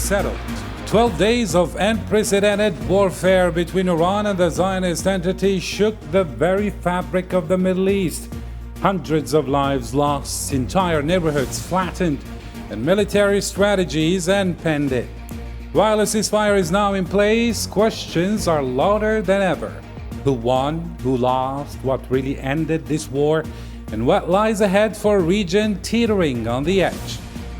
settled. 12 days of unprecedented warfare between Iran and the Zionist entity shook the very fabric of the Middle East. Hundreds of lives lost, entire neighborhoods flattened, and military strategies upended. While a ceasefire is now in place, questions are louder than ever. Who won? Who lost? What really ended this war? And what lies ahead for a region teetering on the edge?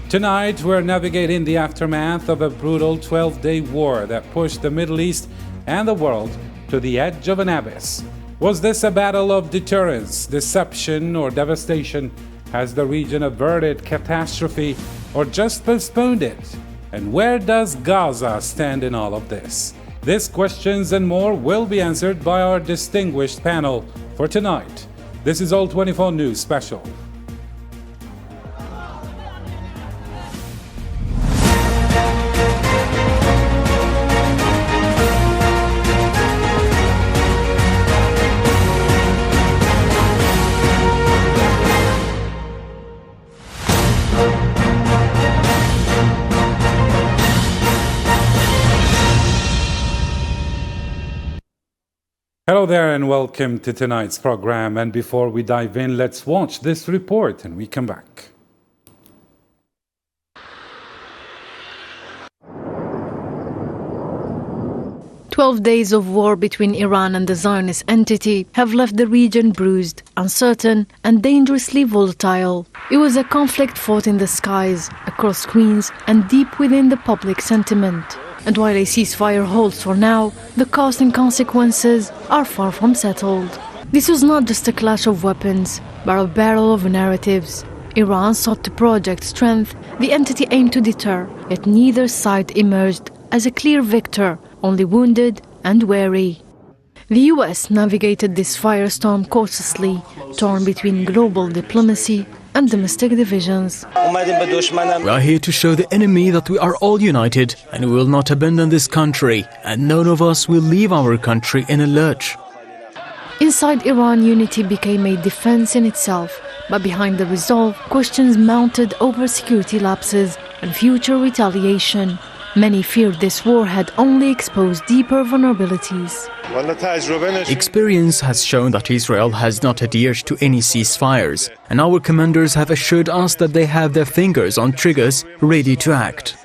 Tonight, we're navigating the aftermath of a brutal 12-day war that pushed the Middle East and the world to the edge of an abyss. Was this a battle of deterrence, deception, or devastation? Has the region averted catastrophe or just postponed it? And where does Gaza stand in all of this? These questions and more will be answered by our distinguished panel for tonight. This is All 24 News Special. Hello there and welcome to tonight's program. And before we dive in, let's watch this report and we come back. "12 days of war between Iran and the Zionist entity have left the region bruised, uncertain, and dangerously volatile. It was a conflict fought in the skies, across screens, and deep within the public sentiment. And while a ceasefire holds for now, the cost and consequences are far from settled. This was not just a clash of weapons, but a battle of narratives. Iran sought to project strength, the entity aimed to deter, yet neither side emerged as a clear victor, only wounded and weary. The US navigated this firestorm cautiously, torn between global diplomacy and domestic divisions. We are here to show the enemy that we are all united and we will not abandon this country, and none of us will leave our country in a lurch." Inside Iran, unity became a defense in itself, but behind the resolve, questions mounted over security lapses and future retaliation. Many feared this war had only exposed deeper vulnerabilities. Experience has shown that Israel has not adhered to any ceasefires, and our commanders have assured us that they have their fingers on triggers ready to act.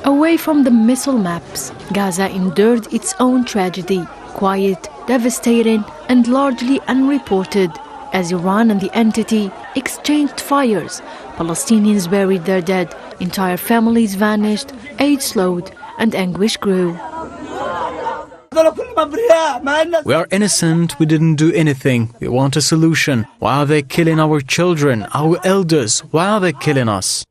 Away from the missile maps, Gaza endured its own tragedy, quiet, devastating, and largely unreported. As Iran and the entity exchanged fires, Palestinians buried their dead, entire families vanished, aid slowed, and anguish grew. We are innocent, we didn't do anything. We want a solution. Why are they killing our children, our elders? Why are they killing us?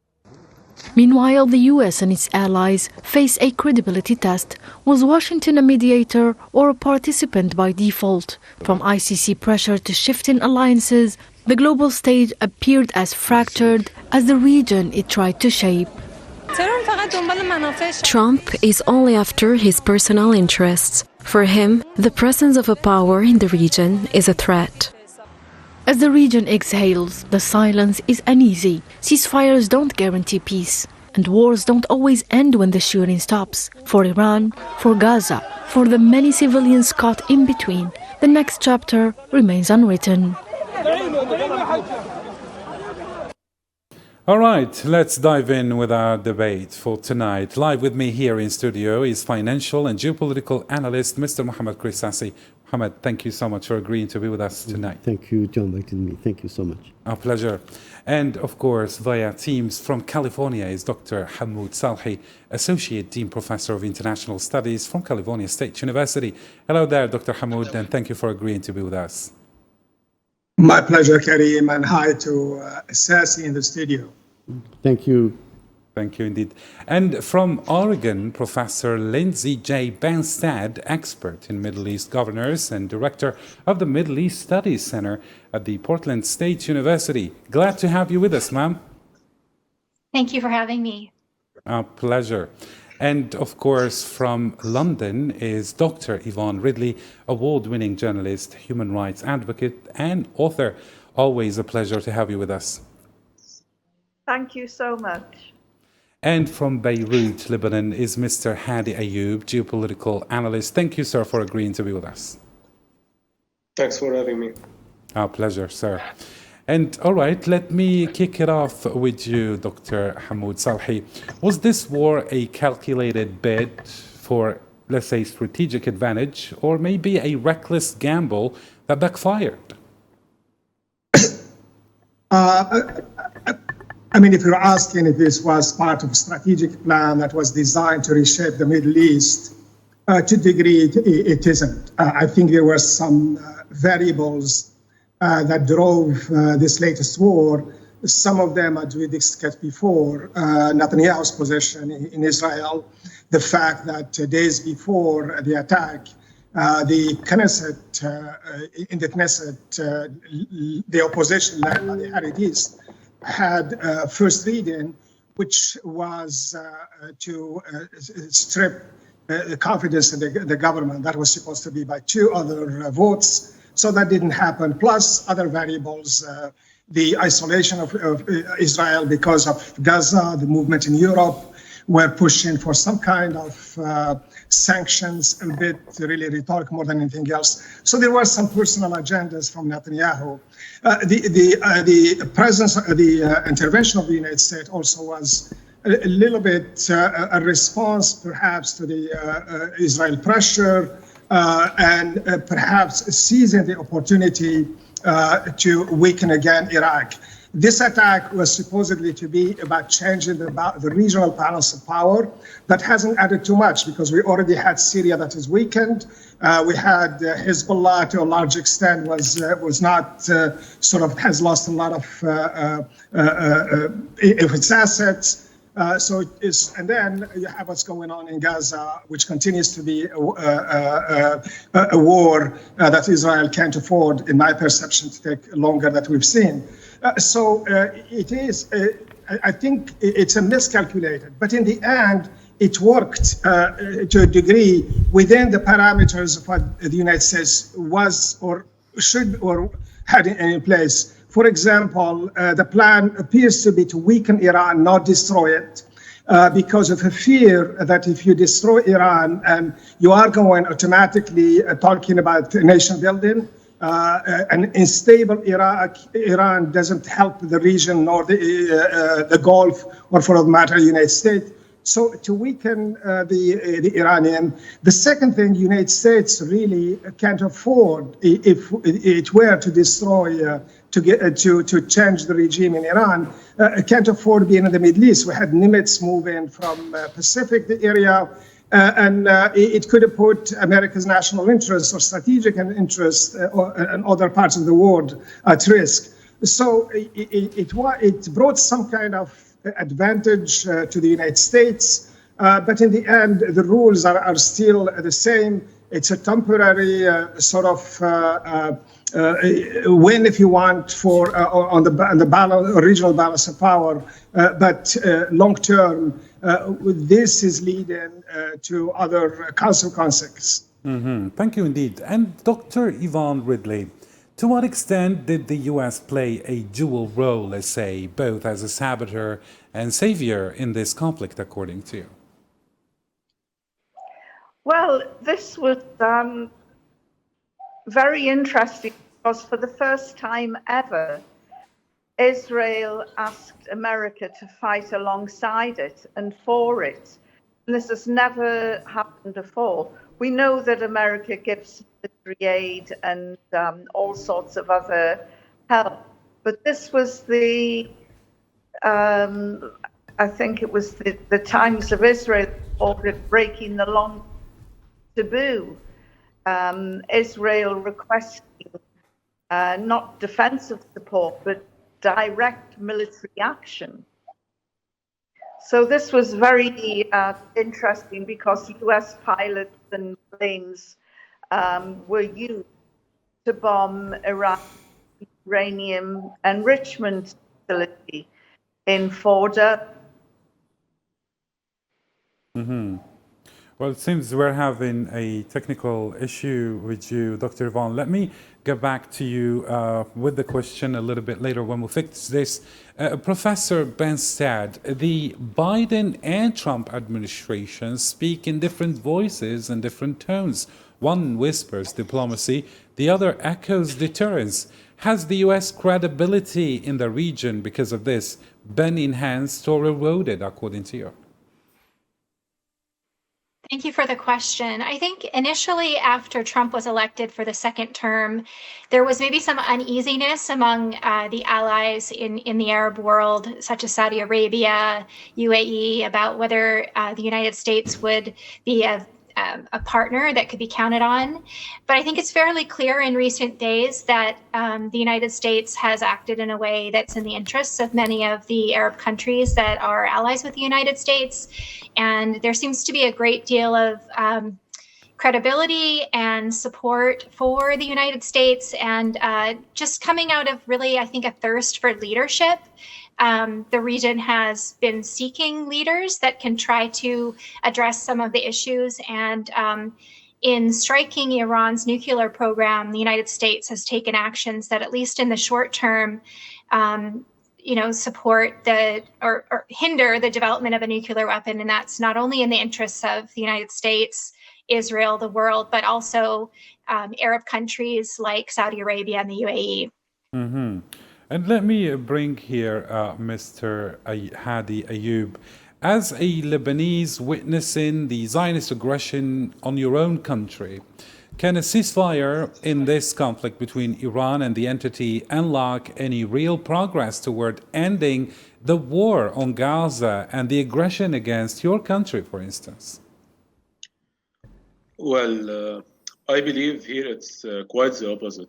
Meanwhile, the US and its allies face a credibility test. Was Washington a mediator or a participant by default? From ICC pressure to shifting alliances, the global stage appeared as fractured as the region it tried to shape. Trump is only after his personal interests. For him, the presence of a power in the region is a threat. As the region exhales, the silence is uneasy. Ceasefires don't guarantee peace, and wars don't always end when the shooting stops. For Iran, for Gaza, for the many civilians caught in between, the next chapter remains unwritten. All right, let's dive in with our debate for tonight. Live with me here in studio is financial and geopolitical analyst, Mr. Mohammed Krisasi. Mohammed, thank you so much for agreeing to be with us tonight. Thank you, John, for inviting me. Thank you so much. Our pleasure. And of course, via Teams from California is Dr. Hamoud Salhi, Associate Dean Professor of International Studies from California State University. Hello there, Dr. Hamoud, and thank you for agreeing to be with us. My pleasure, Karim, and hi to Assesing in the studio. Thank you. Thank you indeed. And from Oregon, Professor Lindsay J. Banstad, expert in Middle East governors and director of the Middle East Studies Center at the Portland State University. Glad to have you with us, ma'am. Thank you for having me. Our pleasure. And of course, from London is Dr. Yvonne Ridley, award-winning journalist, human rights advocate, and author. Always a pleasure to have you with us. Thank you so much. And from Beirut, Lebanon, is Mr. Hadi Ayoub, geopolitical analyst. Thank you, sir, for agreeing to be with us. Thanks for having me. Our pleasure, sir. And all right, let me kick it off with you, Dr. Hamoud Salhi. Was this war a calculated bid for, let's say, strategic advantage, or maybe a reckless gamble that backfired? I mean, if you're asking if this was part of a strategic plan that was designed to reshape the Middle East, to a degree, it isn't. I think there were some variables that drove this latest war. Some of them, as we discussed before, Netanyahu's position in Israel, the fact that days before the attack, the Knesset, in the Knesset, the opposition led by the Haredis had first reading, which was to strip the confidence in the government. That was supposed to be by 2 other votes. So that didn't happen. Plus other variables, the isolation of Israel because of Gaza, the movement in Europe were pushing for some kind of sanctions, a bit really rhetoric more than anything else. So there were some personal agendas from Netanyahu. The presence, the intervention of the United States also was a little bit a response perhaps to the Israel pressure and perhaps seizing the opportunity to weaken again Iraq. This attack was supposedly to be about changing the regional balance of power. That hasn't added too much because we already had Syria that is weakened. We had Hezbollah to a large extent was not sort of has lost a lot of its assets. And then you have what's going on in Gaza, which continues to be a war that Israel can't afford, in my perception, to take longer than we've seen. It is, I think it's a miscalculated, but in the end, it worked to a degree within the parameters of what the United States was or should or had in place. For example, the plan appears to be to weaken Iran, not destroy it, because of a fear that if you destroy Iran, and you are going automatically talking about nation building, an unstable Iran doesn't help the region nor the Gulf, or for that matter, the United States. So to weaken the Iranian, the second thing, the United States really can't afford, if it were to destroy, to change the regime in Iran, can't afford being in the Middle East. We had Nimitz moving from Pacific area, and it could have put America's national interests or strategic interests in other parts of the world at risk. So it brought some kind of advantage to the United States, but in the end, the rules are still the same. It's a temporary sort of win, if you want, for on the balance, regional balance of power, but long term, this is leading to other consequences. Mm-hmm. Thank you indeed. And Dr. Yvonne Ridley, to what extent did the U.S. play a dual role, let's say, both as a saboteur and savior in this conflict, according to you? Well, this was very interesting because for the first time ever, Israel asked America to fight alongside it and for it. And this has never happened before. We know that America gives military aid and all sorts of other help, but this was the, I think it was the Times of Israel ordered breaking the long taboo. Israel requesting not defensive support, but direct military action. So this was very interesting because US pilots and planes were used to bomb Iran's uranium enrichment facility in Forda. Mm-hmm. Well, it seems we're having a technical issue with you, Dr. Yvonne. Let me get back to you with the question a little bit later when we fix this. Professor Benstad, the Biden and Trump administrations speak in different voices and different tones. One whispers diplomacy, the other echoes deterrence. Has the U.S. credibility in the region because of this been enhanced or eroded, according to you? Thank you for the question. I think initially after Trump was elected for the second term, there was maybe some uneasiness among the allies in the Arab world, such as Saudi Arabia, UAE, about whether the United States would be a partner that could be counted on. But I think it's fairly clear in recent days that the United States has acted in a way that's in the interests of many of the Arab countries that are allies with the United States. And there seems to be a great deal of credibility and support for the United States, and just coming out of really, I think, a thirst for leadership. The region has been seeking leaders that can try to address some of the issues. And in striking Iran's nuclear program, the United States has taken actions that, at least in the short term, support or hinder the development of a nuclear weapon. And that's not only in the interests of the United States, Israel, the world, but also Arab countries like Saudi Arabia and the UAE. Mm-hmm. And let me bring here Mr. Hadi Ayoub. As a Lebanese witnessing the Zionist aggression on your own country, can a ceasefire in this conflict between Iran and the entity unlock any real progress toward ending the war on Gaza and the aggression against your country, for instance? Well, I believe here it's quite the opposite.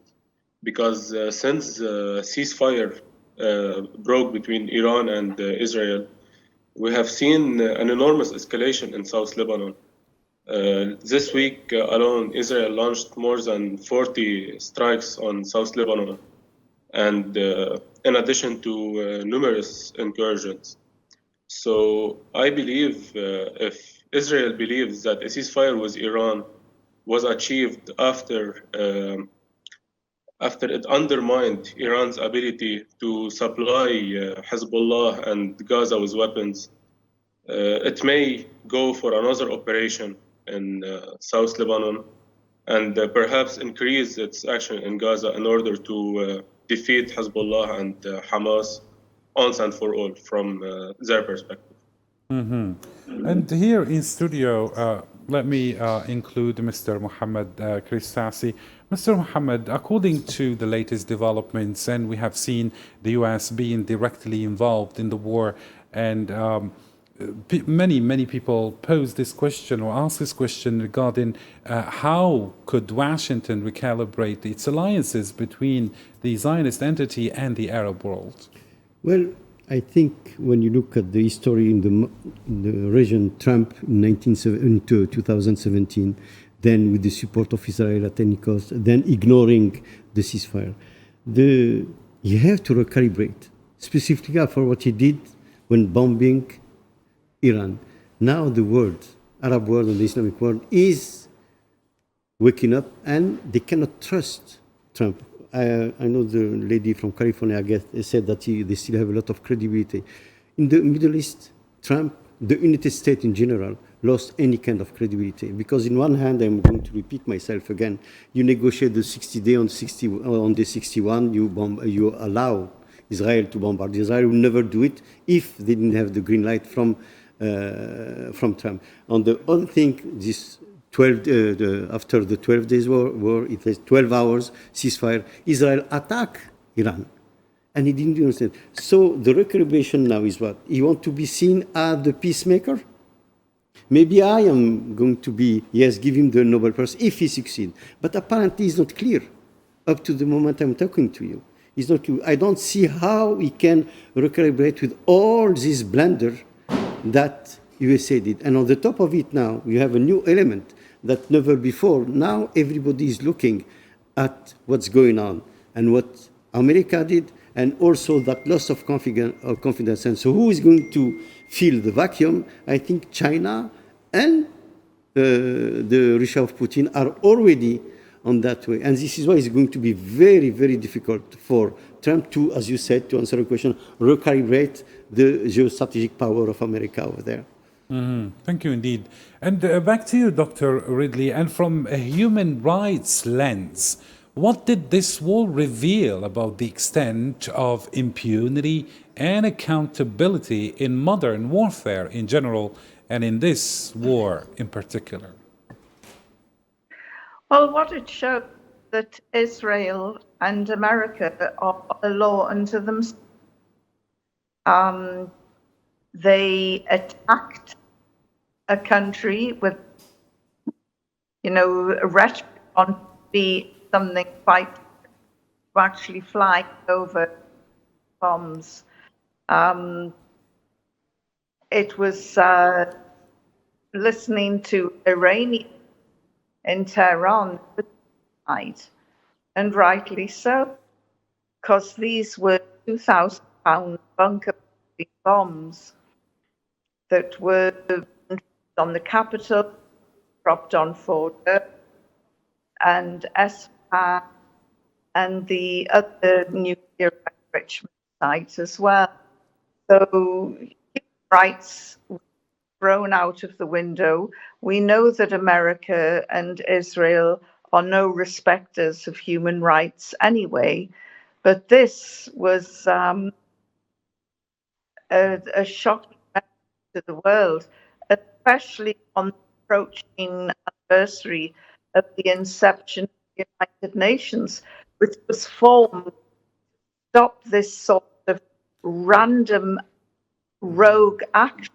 Because since the ceasefire broke between Iran and Israel, we have seen an enormous escalation in South Lebanon. This week alone, Israel launched more than 40 strikes on South Lebanon, and in addition to numerous incursions. So I believe if Israel believes that a ceasefire with Iran was achieved after it undermined Iran's ability to supply Hezbollah and Gaza with weapons, it may go for another operation in South Lebanon and perhaps increase its action in Gaza in order to defeat Hezbollah and Hamas once and for all from their perspective. Mm-hmm. And here in studio, let me include Mr. Mohammed Kristasi. Mr. Mohammed, according to the latest developments, and we have seen the U.S. being directly involved in the war, and many people pose this question or ask this question regarding how could Washington recalibrate its alliances between the Zionist entity and the Arab world? Well, I think when you look at the history in the region, Trump in 2017, then with the support of Israel at any cost, then ignoring the ceasefire. You have to recalibrate, specifically for what he did when bombing Iran. Now the world, Arab world and the Islamic world, is waking up, and they cannot trust Trump. I know the lady from California, I guess, said that they still have a lot of credibility. In the Middle East, Trump, the United States in general, lost any kind of credibility. Because in one hand, I'm going to repeat myself again, you negotiate the 60 day on day 61, you allow Israel to bombard. Israel will never do it if they didn't have the green light from Trump. On the other thing, this after the 12 days war, it was 12 hours ceasefire. Israel attacked Iran, and he didn't understand. So the recalibration now is what? He wants to be seen as the peacemaker? Maybe I am going to be, yes, give him the Nobel Prize if he succeeds. But apparently it's not clear up to the moment I'm talking to you. It's not clear. I don't see how we can recalibrate with all this blunder that USA did. And on the top of it now, you have a new element that never before. Now everybody is looking at what's going on and what America did, and also that loss of confidence. And so who is going to fill the vacuum? I think China and the Russia of Putin are already on that way. And this is why it's going to be very, very difficult for Trump to, as you said, to answer the question, recalibrate the geostrategic power of America over there. Thank you indeed. And back to you, Dr. Ridley, and from a human rights lens, what did this war reveal about the extent of impunity and accountability in modern warfare in general, and in this war in particular? Well, what it showed that Israel and America are a law unto themselves. They attacked a country with, rhetoric on to be something quite to actually fly over bombs. It was listening to Iranian in Tehran, and rightly so, because these were 2,000-pound bunker bombs that were on the capital, dropped on Fordo, and Esfahan, and the other nuclear enrichment sites as well. So human rights were thrown out of the window. We know that America and Israel are no respecters of human rights anyway, but this was a shock to the world, especially on the approaching anniversary of the inception of the United Nations, which was formed to stop this sort of random rogue action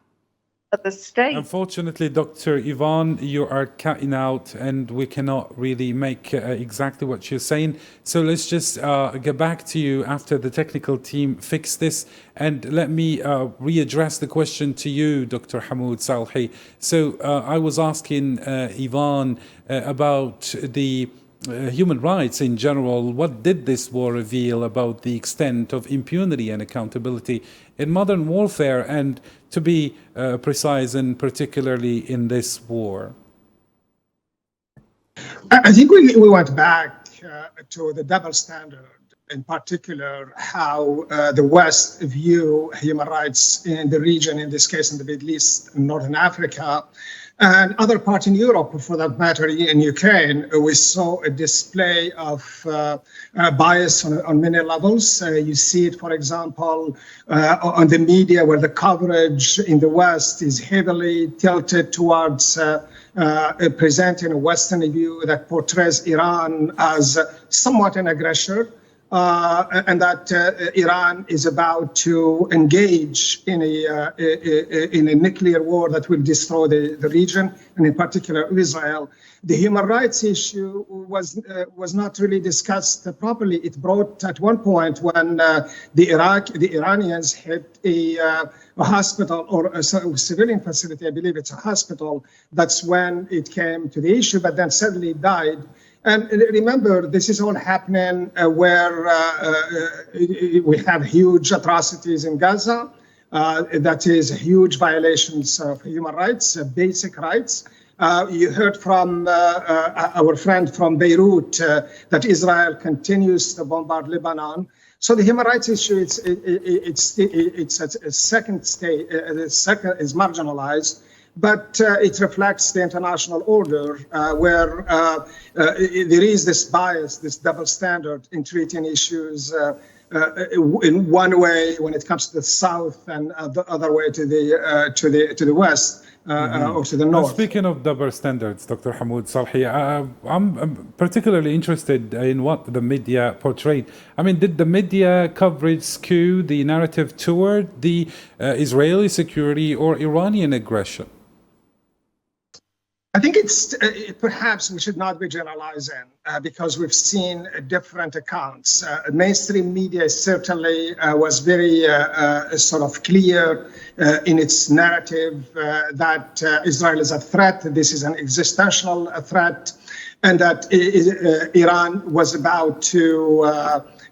of the state. Unfortunately, Dr. Yvonne, you are cutting out and we cannot really make exactly what you're saying. So let's just get back to you after the technical team fix this. And let me readdress the question to you, Dr. Hamoud Salhi. So I was asking Yvonne about the human rights in general. What did this war reveal about the extent of impunity and accountability in modern warfare, and to be precise, and particularly in this war? I think we went back to the double standard, in particular how the West view human rights in the region, in this case in the Middle East, Northern Africa, and other parts in Europe, for that matter, in Ukraine. We saw a display of bias on many levels. You see it, for example, on the media, where the coverage in the West is heavily tilted towards presenting a Western view that portrays Iran as somewhat an aggressor. And that Iran is about to engage in a nuclear war that will destroy the region, and in particular Israel. The human rights issue was not really discussed properly. It brought at one point when the Iranians hit a hospital or a civilian facility, I believe it's a hospital, that's when it came to the issue, but then suddenly it died. And remember, this is all happening where we have huge atrocities in Gaza. That is huge violations of human rights, basic rights. You heard from our friend from Beirut that Israel continues to bombard Lebanon. So the human rights issue, it's a second stage, is marginalized. But it reflects the international order where there is this bias, this double standard in treating issues in one way when it comes to the south, and the other way to the west or to the north. Speaking of double standards, Dr. Hamoud Salhi, I'm particularly interested in what the media portrayed. I mean, did the media coverage skew the narrative toward the Israeli security or Iranian aggression? I think it's perhaps we should not be generalizing because we've seen different accounts. Mainstream media certainly was very sort of clear in its narrative that Israel is a threat. This is an existential threat, and that Iran was about to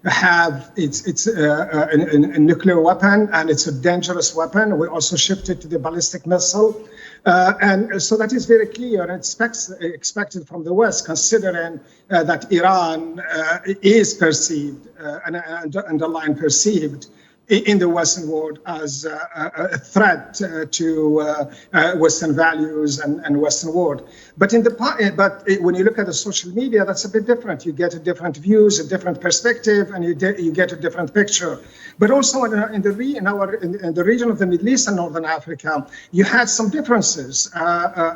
have its a nuclear weapon, and it's a dangerous weapon. We also shifted to the ballistic missile. And so that is very clear and expected from the West, considering that Iran is perceived, and underline perceived, in the Western world as a threat to Western values and Western world. But when you look at the social media, that's a bit different. You get a different views, a different perspective, and you get a different picture. But also in the region of the Middle East and Northern Africa, you had some differences.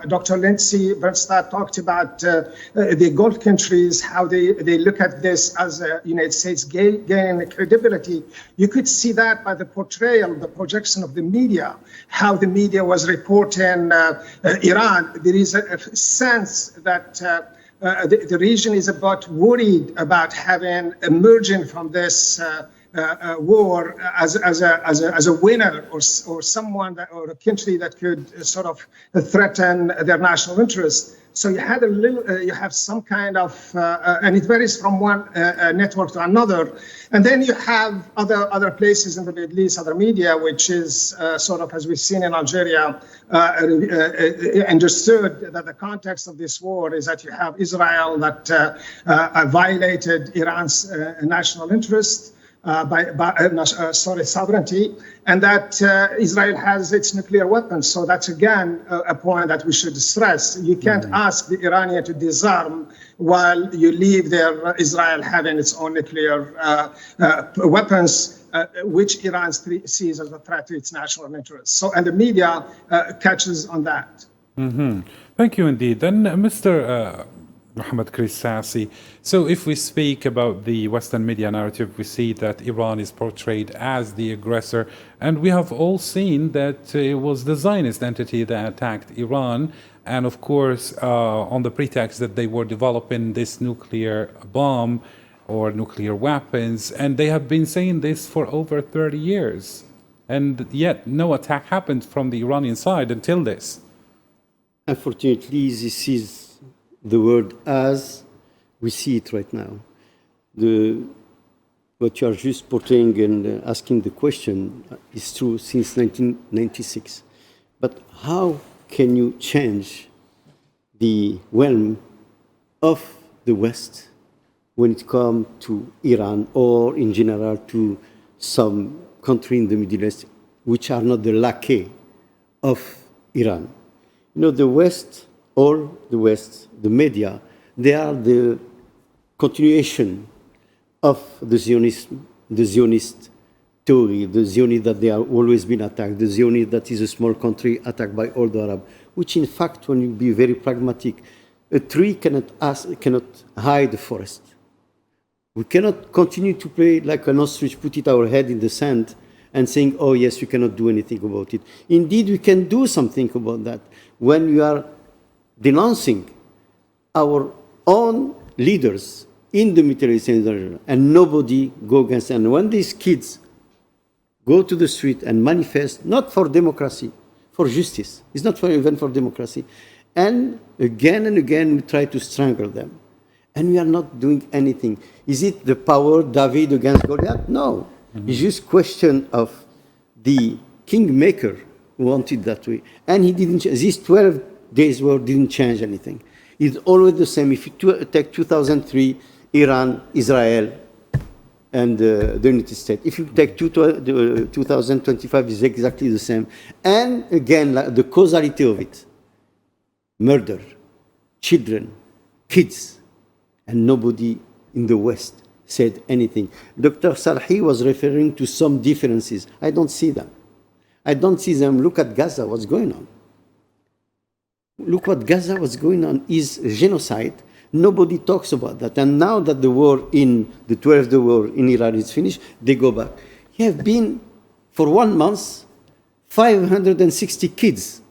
Dr. Lindsay Bernstadt talked about the Gulf countries, how they look at this as the United States gaining credibility. You could see that by the portrayal, the projection of the media, how the media was reporting Iran. There is a sense that the region is about worried about emerging from this war as a winner, or someone or a country that could sort of threaten their national interests. So you had you have some kind of, and it varies from one network to another. And then you have other places in the Middle East, other media, which is sort of, as we've seen in Algeria, understood that the context of this war is that you have Israel that violated Iran's national interest. Sovereignty, and that Israel has its nuclear weapons. So that's again a point that we should stress. You can't ask the Iranian to disarm while you leave Israel having its own nuclear weapons, which Iran sees as a threat to its national interests. So, and the media catches on that. Mm-hmm. Thank you indeed. Then, Mr. Mohammed Krissasi. So if we speak about the Western media narrative, we see that Iran is portrayed as the aggressor. And we have all seen that it was the Zionist entity that attacked Iran. And of course, on the pretext that they were developing this nuclear bomb or nuclear weapons. And they have been saying this for over 30 years. And yet no attack happened from the Iranian side until this. Unfortunately, this is the word as we see it right now. What you are just portraying and asking the question is true since 1996. But how can you change the realm of the West when it comes to Iran or in general to some country in the Middle East which are not the lackey of Iran? You know, the West, all the West, the media, they are the continuation of the Zionist theory, the Zionist that they have always been attacked, the Zionist that is a small country attacked by all the Arab, which in fact, when you be very pragmatic, a tree cannot hide the forest. We cannot continue to play like an ostrich, put it our head in the sand and saying, oh yes, we cannot do anything about it. Indeed, we can do something about that when we are denouncing our own leaders in the Middle East and nobody go against them. And when these kids go to the street and manifest, not for democracy, for justice, it's not even for democracy, and again we try to strangle them. And we are not doing anything. Is it the power David against Goliath? No. It's just question of the kingmaker who wanted that way. And he didn't, these 12 days war didn't change anything. It's always the same. If you take 2003, Iran, Israel, and the United States. If you take 2025, it's exactly the same. And again, the causality of it, murder, children, kids, and nobody in the West said anything. Dr. Sarhi was referring to some differences. I don't see them. I don't see them. Look at Gaza, what's going on. Look what Gaza was going on is genocide. Nobody talks about that. And now that the war in the 12th war in Iran is finished, they go back. There have been, for 1 month, 560 kids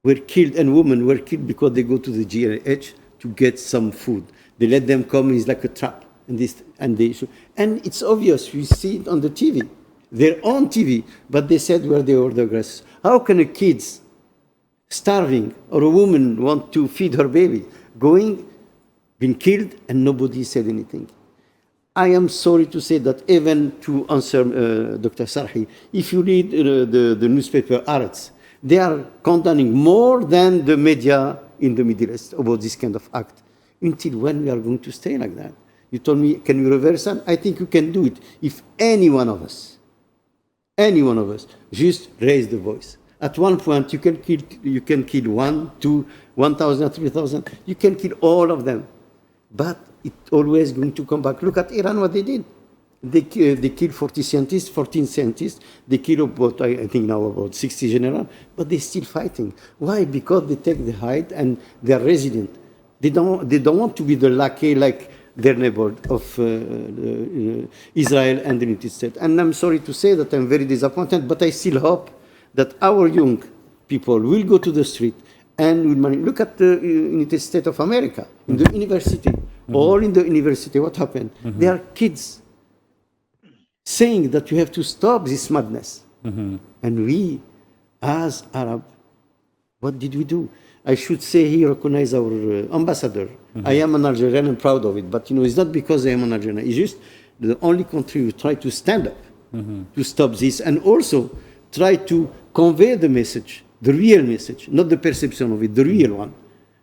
were killed and women were killed because they go to the GNH to get some food. They let them come, it's like a trap. And it's obvious, we see it on the TV, their own TV, but they said where they were the aggressors. How can a kid starving or a woman want to feed her baby, been killed, and nobody said anything? I am sorry to say that even to answer Dr. Sarhi, if you read the newspaper Arts, They are condemning more than the media in the Middle East about this kind of act. Until when we are going to stay like that? You told me, can we reverse that? I think you can do it if any one of us, just raise the voice. At one point, you can kill 1, 2, 1,000, 3,000. You can kill all of them, but it's always going to come back. Look at Iran, what they did. They killed 14 scientists. They killed about, I think now about 60 generals, but they're still fighting. Why? Because they take the hide and they're resilient. They don't want to be the lackey like their neighbor of Israel and the United States. And I'm sorry to say that I'm very disappointed, but I still hope that our young people will go to the street and will look at the United States of America, in the university, all in the university, what happened? There are kids saying that you have to stop this madness. And we, as Arab, what did we do? I should say he recognized our ambassador. I am an Algerian and proud of it, but it's not because I am an Algerian. It's just the only country who try to stand up to stop this, and also try to convey the message, the real message, not the perception of it, the real one,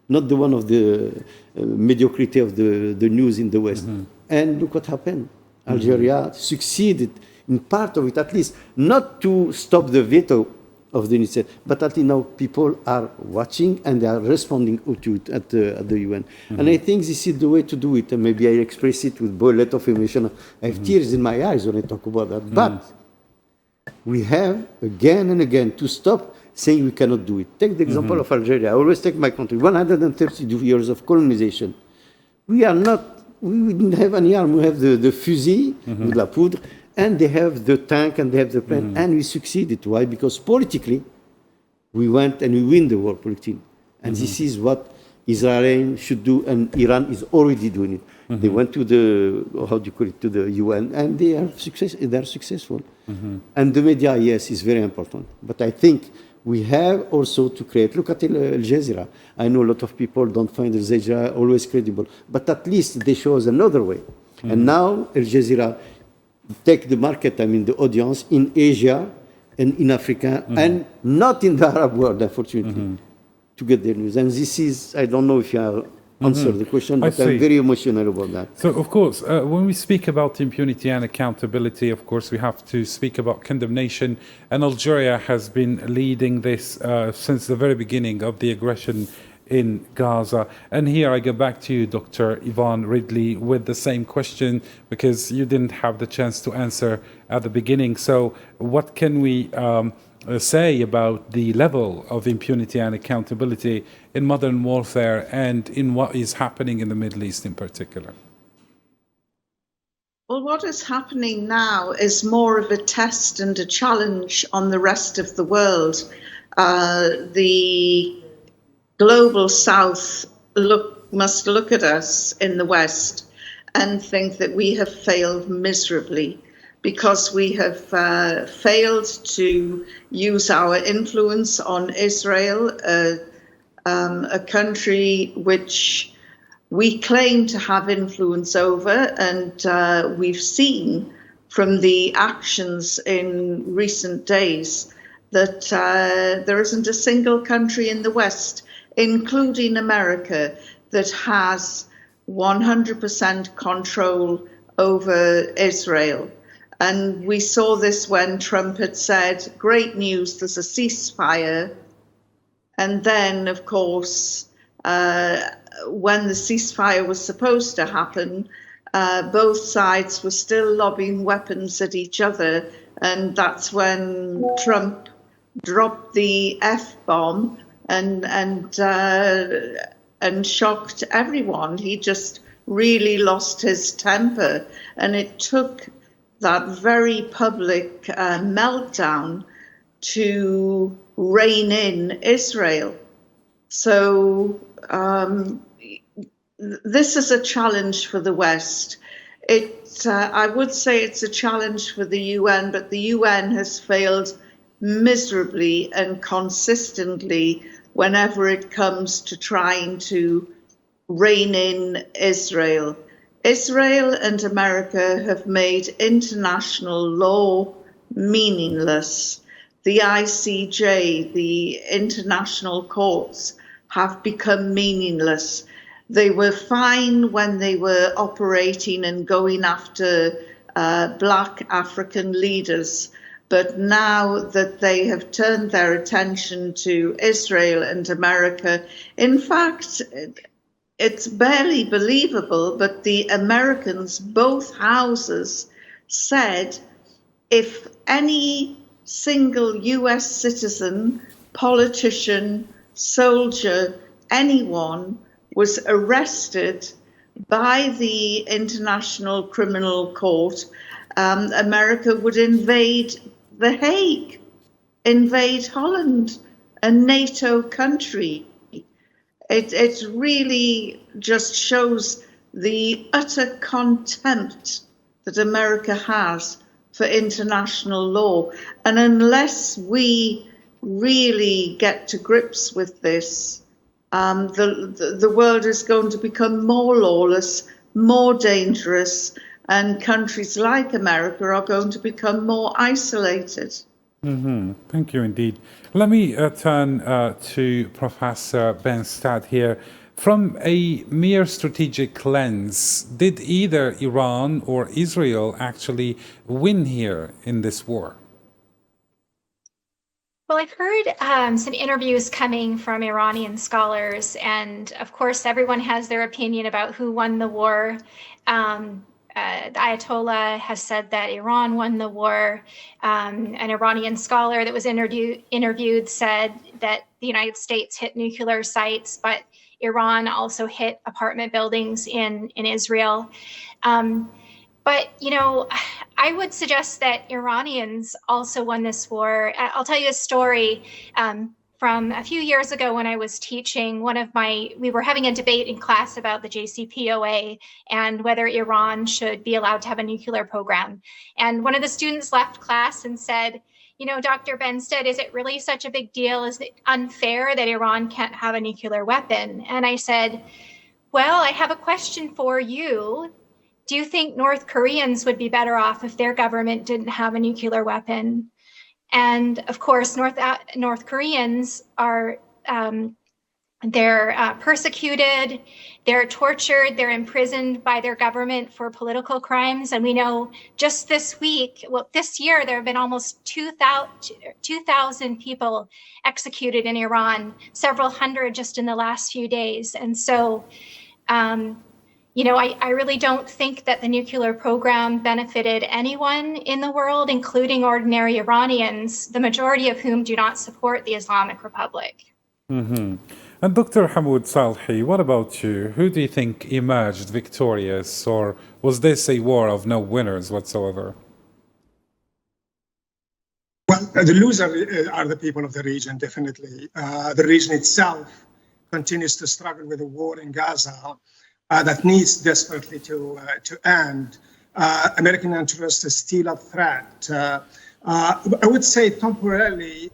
not the one of the mediocrity of the news in the West. And look what happened. Algeria succeeded in part of it, at least, not to stop the veto of the United States, but at least now people are watching and they are responding to it at the UN. And I think this is the way to do it. And maybe I express it with a lot of emotion. I have tears in my eyes when I talk about that. But we have again and again to stop saying we cannot do it. Take the example of Algeria. I always take my country. 132 years of colonization. We didn't have any arm. We have the fusil with la poudre, and they have the tank and they have the plane, and we succeeded. Why? Because politically, we went and we win the war politically. And this is what Israel should do, and Iran is already doing it. They went to to the UN, and they are successful. And the media, yes, is very important. But I think we have also to create, look at Al Jazeera. I know a lot of people don't find Al Jazeera always credible, but at least they show us another way. And now Al Jazeera take the market, the audience in Asia and in Africa, and not in the Arab world, unfortunately, to get their news. And this is, I don't know if you have answered the question, but I'm very emotional about that. So, of course, when we speak about impunity and accountability, of course, we have to speak about condemnation. And Algeria has been leading this since the very beginning of the aggression in Gaza. And here I go back to you, Dr. Yvonne Ridley, with the same question, because you didn't have the chance to answer at the beginning. So what can we say about the level of impunity and accountability in modern warfare and in what is happening in the Middle East in particular? Well, what is happening now is more of a test and a challenge on the rest of the world. The global South must look at us in the West and think that we have failed miserably, because we have failed to use our influence on Israel, a country which we claim to have influence over. And we've seen from the actions in recent days that there isn't a single country in the West, including America, that has 100% control over Israel. And we saw this when Trump had said, great news, there's a ceasefire. And then, of course, when the ceasefire was supposed to happen, both sides were still lobbing weapons at each other. And that's when Trump dropped the F-bomb and shocked everyone. He just really lost his temper. And it took that very public meltdown to rein in Israel. So this is a challenge for the West. I would say it's a challenge for the UN, but the UN has failed miserably and consistently whenever it comes to trying to rein in Israel. Israel and America have made international law meaningless. the ICJ, the international courts, have become meaningless. They were fine when they were operating and going after Black African leaders, but now that they have turned their attention to Israel and America, in fact, it's barely believable, but the Americans, both houses, said if any single US citizen, politician, soldier, anyone was arrested by the International Criminal Court, America would invade The Hague, invade Holland, a NATO country. It really just shows the utter contempt that America has for international law. And unless we really get to grips with this, the world is going to become more lawless, more dangerous, and countries like America are going to become more isolated. Thank you indeed. Let me turn to Professor Benstead here. From a mere strategic lens, did either Iran or Israel actually win here in this war? Well, I've heard some interviews coming from Iranian scholars, and of course, everyone has their opinion about who won the war. The Ayatollah has said that Iran won the war. An Iranian scholar that was interviewed said that the United States hit nuclear sites, but Iran also hit apartment buildings in Israel. But, you know, I would suggest that Iranians also won this war. I'll tell you a story from a few years ago when I was teaching. We were having a debate in class about the JCPOA and whether Iran should be allowed to have a nuclear program. And one of the students left class and said, you know, Dr. Benstead, is it really such a big deal? Is it unfair that Iran can't have a nuclear weapon? And I said, well, I have a question for you. Do you think North Koreans would be better off if their government didn't have a nuclear weapon? And of course, North Koreans are they're persecuted, they're tortured, they're imprisoned by their government for political crimes. And we know just this year, there have been almost 2,000 people executed in Iran, several hundred just in the last few days. And so, you know, I really don't think that the nuclear program benefited anyone in the world, including ordinary Iranians, the majority of whom do not support the Islamic Republic. And Dr. Hamoud Salhi, what about you? Who do you think emerged victorious, or was this a war of no winners whatsoever? Well, the losers are the people of the region, definitely. The region itself continues to struggle with the war in Gaza. That needs desperately to end. American interest is still a threat. I would say temporarily,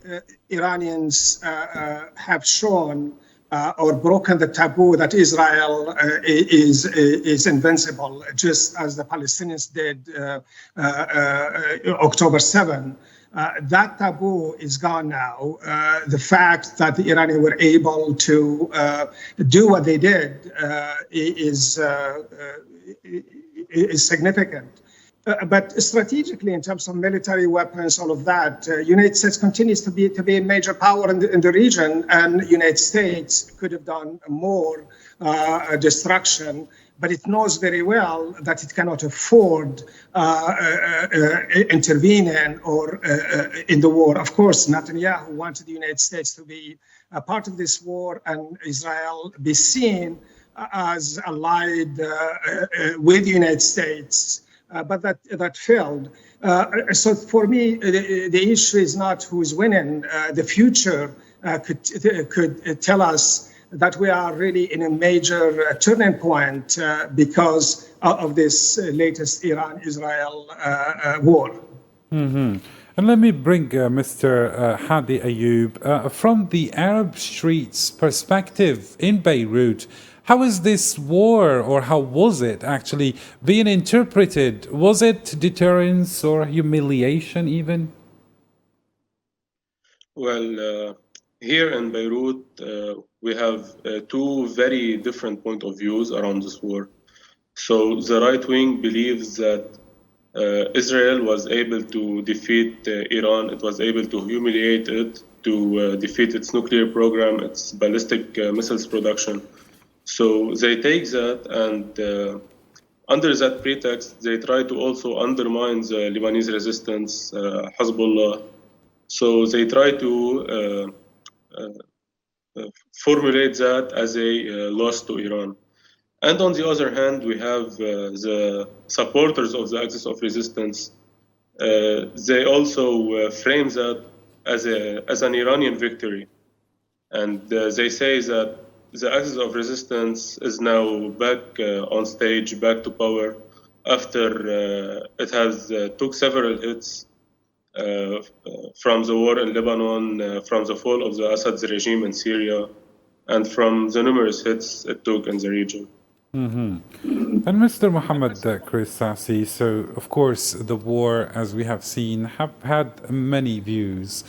Iranians have shown or broken the taboo that Israel is invincible, just as the Palestinians did October 7. That taboo is gone now. The fact that the Iranians were able to do what they did is significant. But strategically, in terms of military weapons, all of that, United States continues to be a major power in the region, and United States could have done more destruction. But it knows very well that it cannot afford intervening or in the war. Of course, Netanyahu wanted the United States to be a part of this war and Israel be seen as allied with the United States, but that failed. So for me, the issue is not who's winning. The future could tell us that we are really in a major turning point because of this latest Iran-Israel war. And let me bring Mr. Hadi Ayoub. From the Arab Street's perspective in Beirut, how is this war, or how was it actually being interpreted? Was it deterrence or humiliation even? Well, here in Beirut, we have two very different point of views around this war. So the right wing believes that Israel was able to defeat Iran. It was able to humiliate it, to defeat its nuclear program, its ballistic missiles production. So they take that, and under that pretext, they try to also undermine the Lebanese resistance, Hezbollah. So they try to formulate that as a loss to Iran. And on the other hand, we have the supporters of the axis of resistance. They also frame that as an Iranian victory. And they say that the axis of resistance is now back on stage, back to power, after it has took several hits from the war in Lebanon, from the fall of the Assad's regime in Syria, and from the numerous hits it took in the region. And Mr. Mohammed Chris Sassi, so of course the war, as we have seen, have had many views.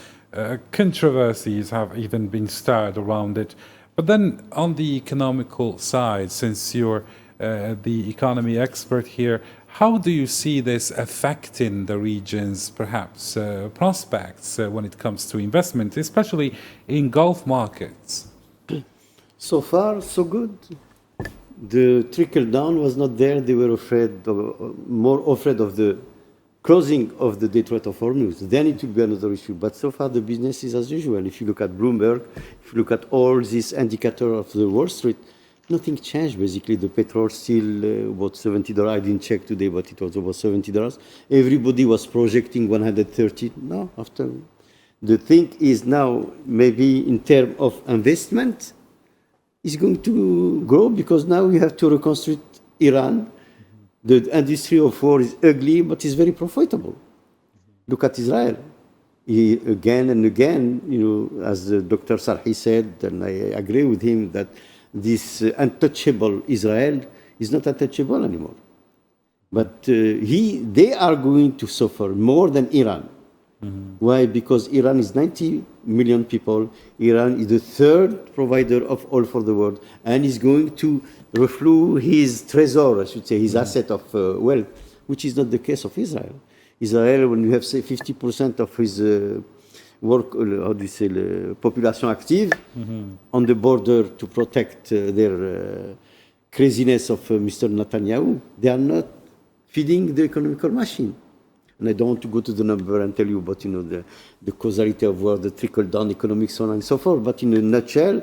Controversies have even been stirred around it. But then on the economical side, since you're the economy expert here, how do you see this affecting the region's perhaps prospects when it comes to investment, especially in Gulf markets? So far, so good. The trickle down was not there. They were more afraid of the closing of the Detroit of Hormuz. Then it will be another issue. But so far, the business is as usual. If you look at Bloomberg, if you look at all these indicators of the Wall Street, nothing changed. Basically, the petrol still about $70. I didn't check today, but it was about $70. Everybody was projecting 130. No, after the thing is now maybe in terms of investment, is going to grow because now we have to reconstruct Iran. The industry of war is ugly, but it's very profitable. Look at Israel. Again and again, as Dr. Sarhi said, and I agree with him, that this untouchable Israel is not untouchable anymore. But they are going to suffer more than Iran. Why? Because Iran is 90 million people. Iran is the third provider of oil for the world, and is going to reflue his treasure, I should say, his asset of wealth, which is not the case of Israel. Israel, when you have, say, 50% of his population active on the border to protect their craziness of Mr. Netanyahu, they are not feeding the economical machine. And I don't want to go to the number and tell you about the causality of war, the trickle-down economics, so on and so forth. But in a nutshell,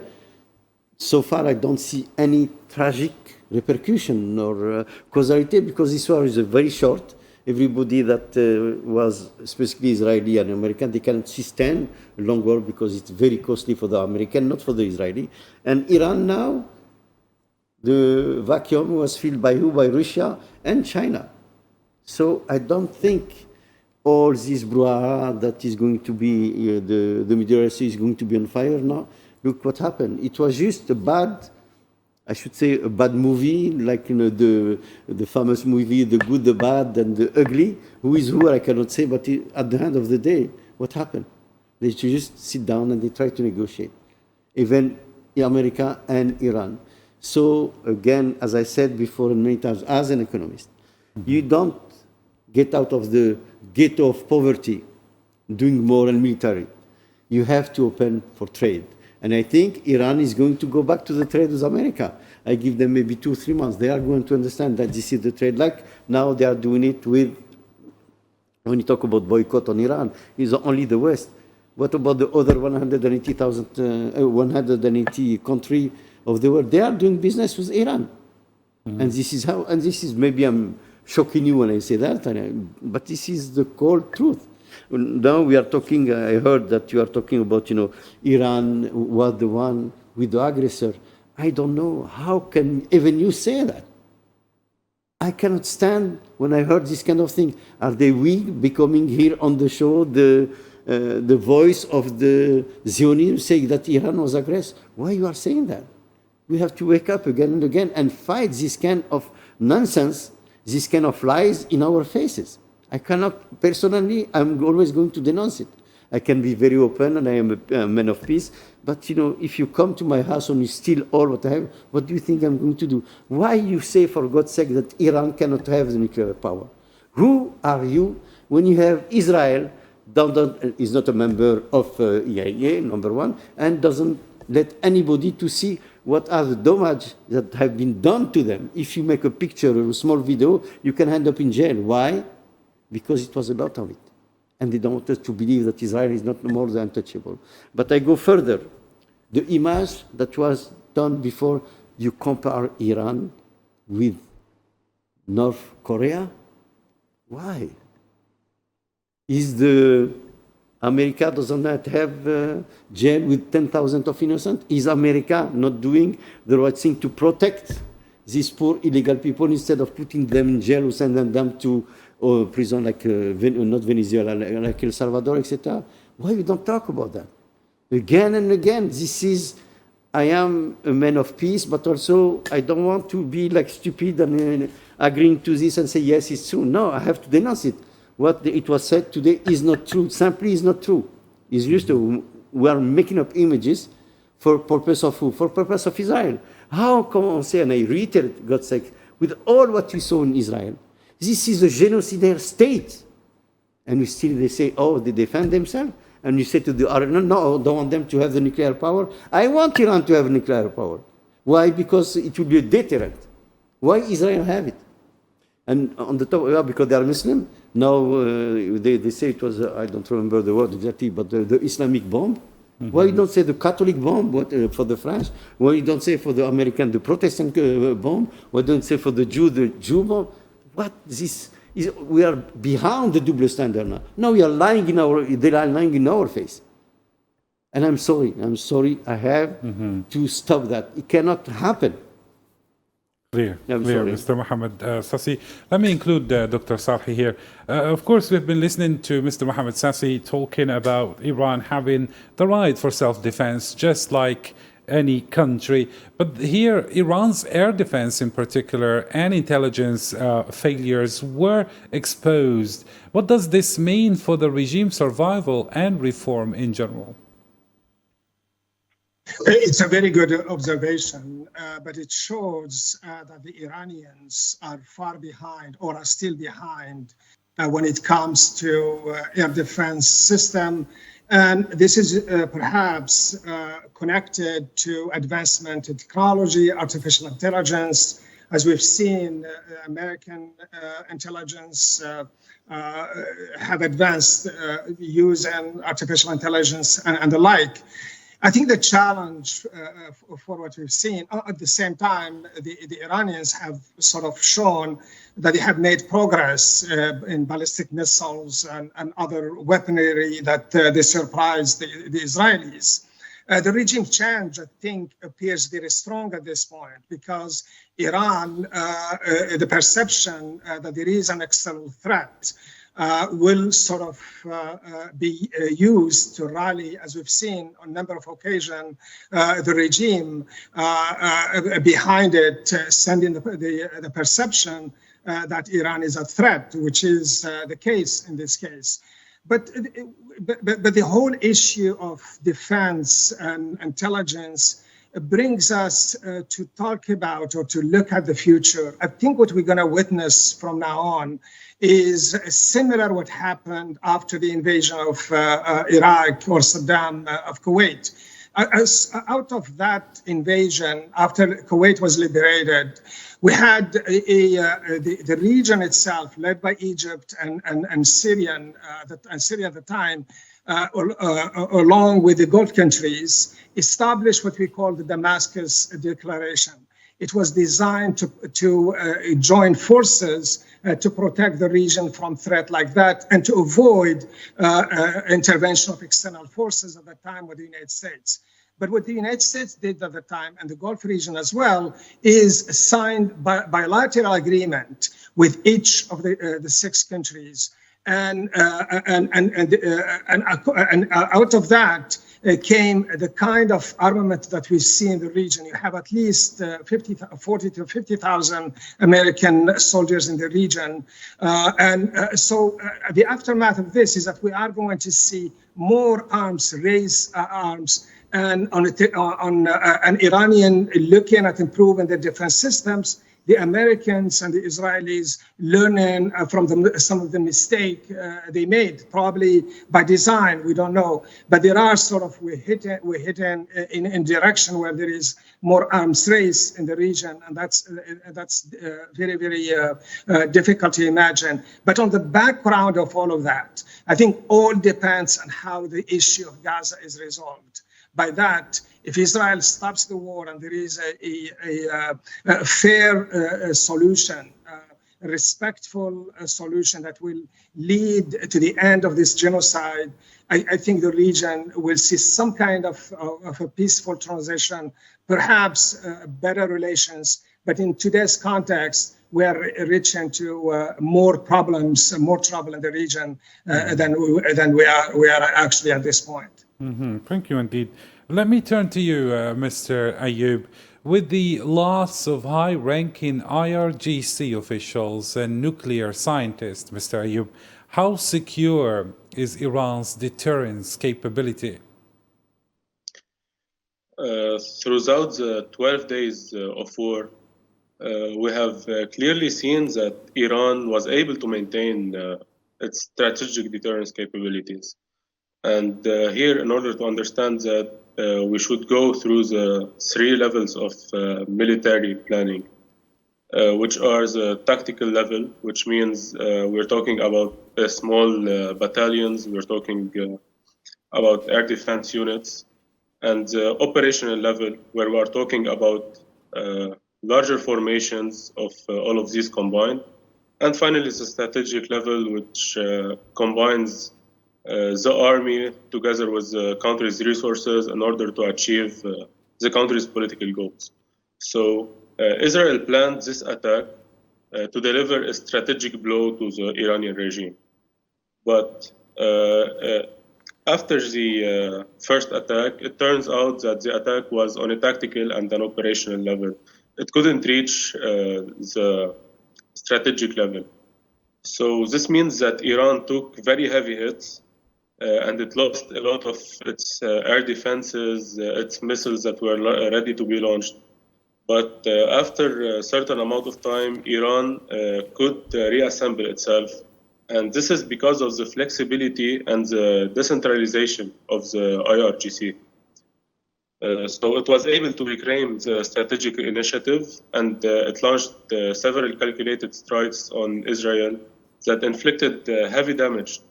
so far I don't see any tragic repercussion or causality, because this war is very short. Everybody that was specifically Israeli and American, they cannot sustain a long war because it's very costly for the American, not for the Israeli. And Iran now, the vacuum was filled by who? By Russia and China. So I don't think all this brouhaha that is going to be, the Middle East is going to be on fire now. Look what happened. It was just a bad movie, like the famous movie, The Good, the Bad, and the Ugly. Who is who, I cannot say, but at the end of the day, what happened? They just sit down and they try to negotiate, even America and Iran. So again, as I said before many times, as an economist, you don't get out of the ghetto of poverty doing more and military. You have to open for trade. And I think Iran is going to go back to the trade with America. I give them maybe 2-3 months. They are going to understand that this is the trade. Like now they are doing it with, when you talk about boycott on Iran, it's only the West. What about the other 180 countries of the world? They are doing business with Iran. And this is how, and this is, maybe I'm shocking you when I say that, but this is the cold truth. Now we are talking, I heard that you are talking about, Iran was the one with the aggressor. I don't know, how can even you say that? I cannot stand when I heard this kind of thing. Are they weak becoming here on the show the voice of the Zionists saying that Iran was aggressor? Why you are saying that? We have to wake up again and again and fight this kind of nonsense, this kind of lies in our faces. I cannot, personally, I'm always going to denounce it. I can be very open, and I am a man of peace. But, if you come to my house and you steal all what I have, what do you think I'm going to do? Why you say, for God's sake, that Iran cannot have the nuclear power? Who are you when you have Israel is not a member of EIA, number one, and doesn't let anybody to see what are the damage that have been done to them? If you make a picture or a small video, you can end up in jail. Why? Because it was a lot of it. And they don't want us to believe that Israel is not more than untouchable. But I go further. The image that was done before, you compare Iran with North Korea. Why? Is the America doesn't not have jail with 10,000 of innocent? Is America not doing the right thing to protect these poor illegal people instead of putting them in jail or sending them to prison like not Venezuela, like El Salvador, etc.? Why you don't talk about that? Again and again, I am a man of peace, but also I don't want to be like stupid and agreeing to this and say, yes, it's true. No, I have to denounce it. What it was said today is not true, simply is not true. It's just we are making up images for purpose of who? For purpose of Israel. How come on say, and I reiterate, God's sake, with all what we saw in Israel, this is a genocidal state. And they say, oh, they defend themselves? And you say to the Iranian, no, don't want them to have the nuclear power. I want Iran to have nuclear power. Why? Because it will be a deterrent. Why Israel have it? And on the top, because they are Muslim, now they say it was, I don't remember the word exactly, but the Islamic bomb. Mm-hmm. Why you don't say the Catholic bomb for the French? Why you don't say for the American the Protestant bomb? Why don't you say for the Jew bomb? What this is? We are behind the double standard now. Now they are lying in our face. And I'm sorry. I have to stop that. It cannot happen. Clear, Mr. Mohammed Sassi. Let me include Dr. Sarhi here. Of course, we've been listening to Mr. Mohammed Sassi talking about Iran having the right for self-defense, just like any country. But here, Iran's air defense in particular and intelligence failures were exposed. What does this mean for the regime's survival and reform in general? It's a very good observation, but it shows that the Iranians are far behind or are still behind when it comes to air defense system. And this is perhaps connected to advancement in technology, artificial intelligence. As we've seen, American intelligence have advanced using artificial intelligence and the like. I think the challenge for what we've seen, at the same time, the Iranians have sort of shown that they have made progress in ballistic missiles and other weaponry that they surprised the Israelis. The regime change, I think, appears very strong at this point because Iran, the perception that there is an external threat will sort of be used to rally, as we've seen on a number of occasions, the regime behind it, sending the perception that Iran is a threat, which is the case in this case. But the whole issue of defense and intelligence brings us to talk about or to look at the future. I think what we're going to witness from now on is similar what happened after the invasion of Iraq or Saddam of Kuwait. Out of that invasion, after Kuwait was liberated, we had the region itself, led by Egypt and Syria at the time, along with the Gulf countries, established what we call the Damascus Declaration. It was designed to join forces to protect the region from threat like that and to avoid intervention of external forces at the time with the United States. But what the United States did at the time, and the Gulf region as well, is signed bilateral agreement with each of the 6 countries. And out of that, came the kind of armament that we see in the region. You have at least 40 to 50,000 American soldiers in the region. So the aftermath of this is that we are going to see more arms, raise arms, and on an Iranian looking at improving their defense systems, the Americans and the Israelis learning from some of the mistake they made, probably by design, we don't know. But there are sort of, we're hitting in direction where there is more arms race in the region, and that's very, very difficult to imagine. But on the background of all of that, I think all depends on how the issue of Gaza is resolved. By that, if Israel stops the war and there is a fair solution, a respectful solution that will lead to the end of this genocide, I think the region will see some kind of a peaceful transition, perhaps better relations. But in today's context, we are reaching to more problems, more trouble in the region than we are actually at this point. Mm-hmm. Thank you indeed. Let me turn to you, Mr. Ayoub. With the loss of high-ranking IRGC officials and nuclear scientists, Mr. Ayoub, how secure is Iran's deterrence capability? Throughout the 12 days of war, we have clearly seen that Iran was able to maintain its strategic deterrence capabilities. And here, in order to understand that, we should go through the 3 levels of military planning, which are the tactical level, which means we're talking about small battalions, we're talking about air defense units, and the operational level, where we are talking about larger formations of all of these combined. And finally, the strategic level, which combines the army together with the country's resources in order to achieve the country's political goals. So Israel planned this attack to deliver a strategic blow to the Iranian regime. But after the first attack, it turns out that the attack was on a tactical and an operational level. It couldn't reach the strategic level. So this means that Iran took very heavy hits, and it lost a lot of its air defenses, its missiles that were ready to be launched. But after a certain amount of time, Iran could reassemble itself. And this is because of the flexibility and the decentralization of the IRGC. So it was able to reclaim the strategic initiative, and it launched several calculated strikes on Israel that inflicted heavy damage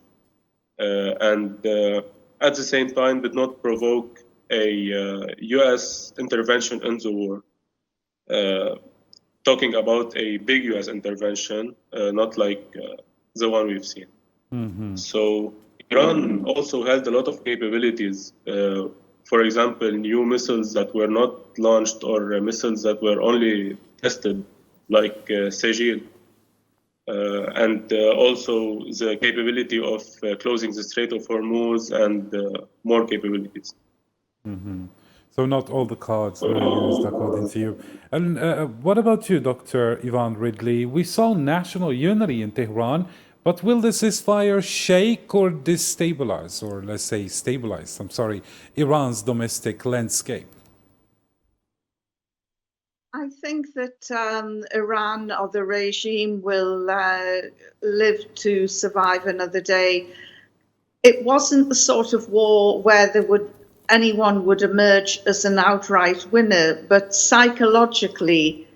and at the same time did not provoke a US intervention in the war. Talking about a big US intervention, not like the one we've seen. Mm-hmm. So Iran also held a lot of capabilities. For example, new missiles that were not launched or missiles that were only tested, like Syria. And also the capability of closing the Strait of Hormuz and more capabilities. Mm-hmm. So not all the cards were used according to you. And what about you, Dr. Ivan Ridley? We saw national unity in Tehran, but will the ceasefire shake or destabilize, or let's say stabilize, Iran's domestic landscape? I think that Iran or the regime will live to survive another day. It wasn't the sort of war where anyone would emerge as an outright winner, but psychologically,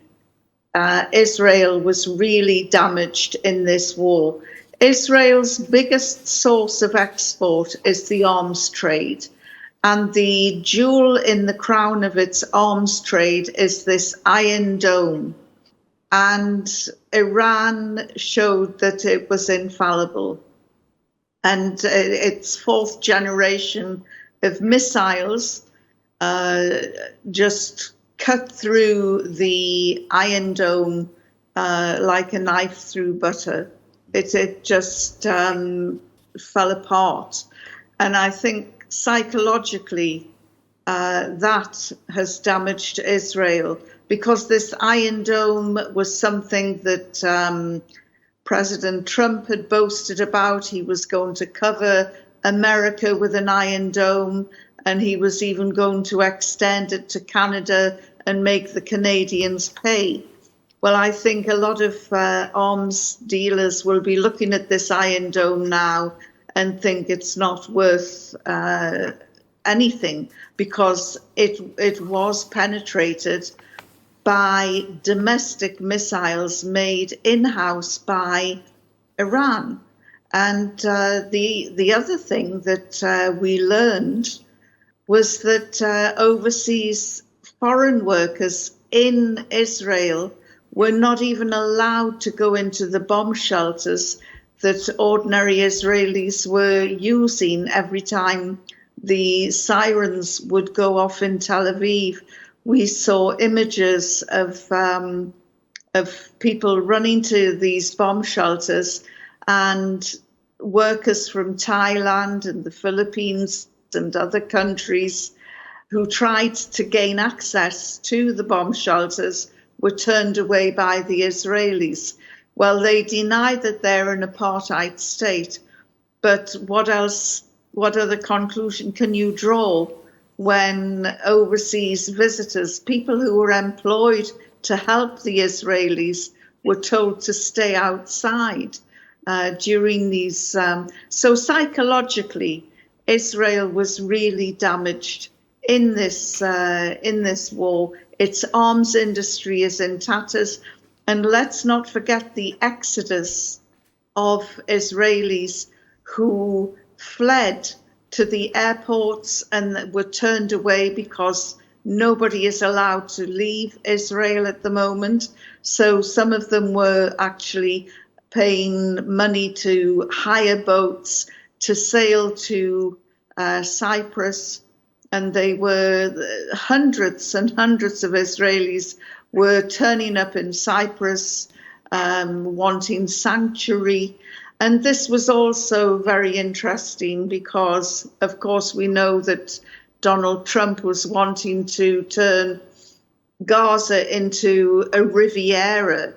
Israel was really damaged in this war. Israel's biggest source of export is the arms trade. And the jewel in the crown of its arms trade is this Iron Dome. And Iran showed that it was infallible. And its 4th generation of missiles just cut through the Iron Dome like a knife through butter. It just fell apart. And I think psychologically that has damaged Israel, because this Iron Dome was something that President Trump had boasted about. He was going to cover America with an Iron Dome, and he was even going to extend it to Canada and make the Canadians pay. Well, I think a lot of arms dealers will be looking at this Iron Dome now and think it's not worth anything, because it was penetrated by domestic missiles made in-house by Iran. And the other thing that we learned was that overseas foreign workers in Israel were not even allowed to go into the bomb shelters that ordinary Israelis were using every time the sirens would go off in Tel Aviv. We saw images of people running to these bomb shelters, and workers from Thailand and the Philippines and other countries who tried to gain access to the bomb shelters were turned away by the Israelis. Well, they deny that they're an apartheid state, but what other conclusion can you draw when overseas visitors, people who were employed to help the Israelis, were told to stay outside during these? So psychologically, Israel was really damaged in this war. Its arms industry is in tatters. And let's not forget the exodus of Israelis who fled to the airports and were turned away because nobody is allowed to leave Israel at the moment. So some of them were actually paying money to hire boats to sail to Cyprus. And they were hundreds and hundreds of Israelis were turning up in Cyprus, wanting sanctuary. And this was also very interesting because, of course, we know that Donald Trump was wanting to turn Gaza into a Riviera.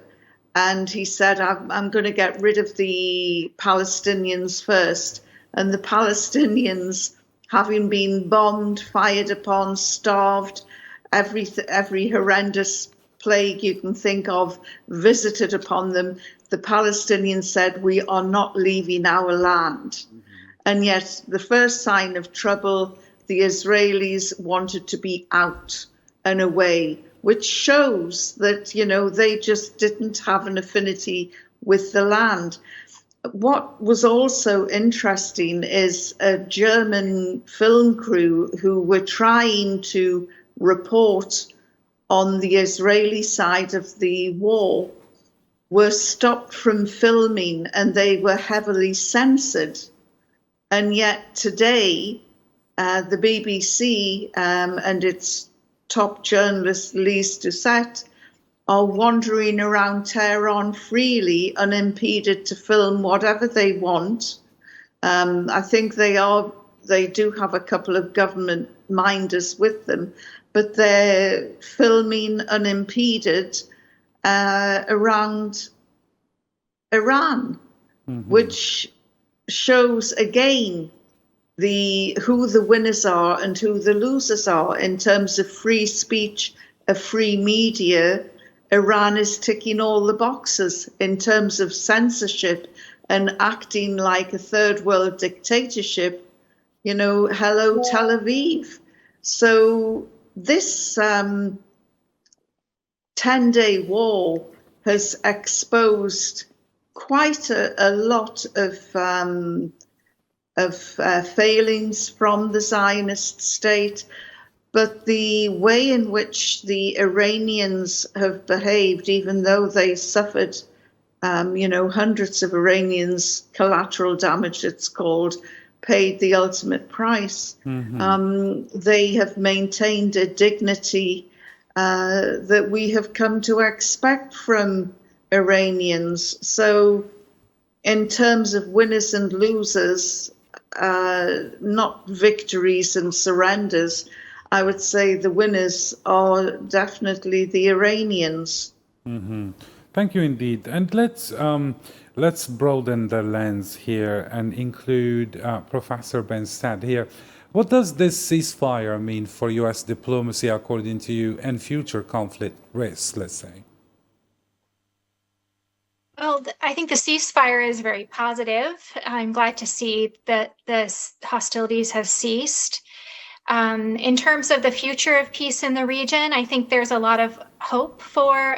And he said, I'm going to get rid of the Palestinians first. And the Palestinians, having been bombed, fired upon, starved, every horrendous plague you can think of visited upon them, the Palestinians said, we are not leaving our land. Mm-hmm. And yet the first sign of trouble, the Israelis wanted to be out and away, which shows that, you know, they just didn't have an affinity with the land. What was also interesting is a German film crew who were trying to report on the Israeli side of the war were stopped from filming, and they were heavily censored. And yet today, the BBC and its top journalist, Lise Doucet, are wandering around Tehran freely, unimpeded to film whatever they want. I think they do have a couple of government minders with them, but they're filming unimpeded around Iran, mm-hmm. which shows again who the winners are and who the losers are in terms of free speech, a free media. Iran is ticking all the boxes in terms of censorship and acting like a third world dictatorship. You know, hello, Tel Aviv. So this 10-day war has exposed quite a lot of failings from the Zionist state. But the way in which the Iranians have behaved, even though they suffered, hundreds of Iranians, collateral damage, it's called, paid the ultimate price. Mm-hmm. They have maintained a dignity that we have come to expect from Iranians. So in terms of winners and losers, not victories and surrenders. I would say the winners are definitely the Iranians. Mm-hmm. Thank you indeed. And let's broaden the lens here and include Professor Ben Stad here. What does this ceasefire mean for U.S. diplomacy, according to you, and future conflict risks, let's say? Well, I think the ceasefire is very positive. I'm glad to see that the hostilities have ceased. In terms of the future of peace in the region, I think there's a lot of hope for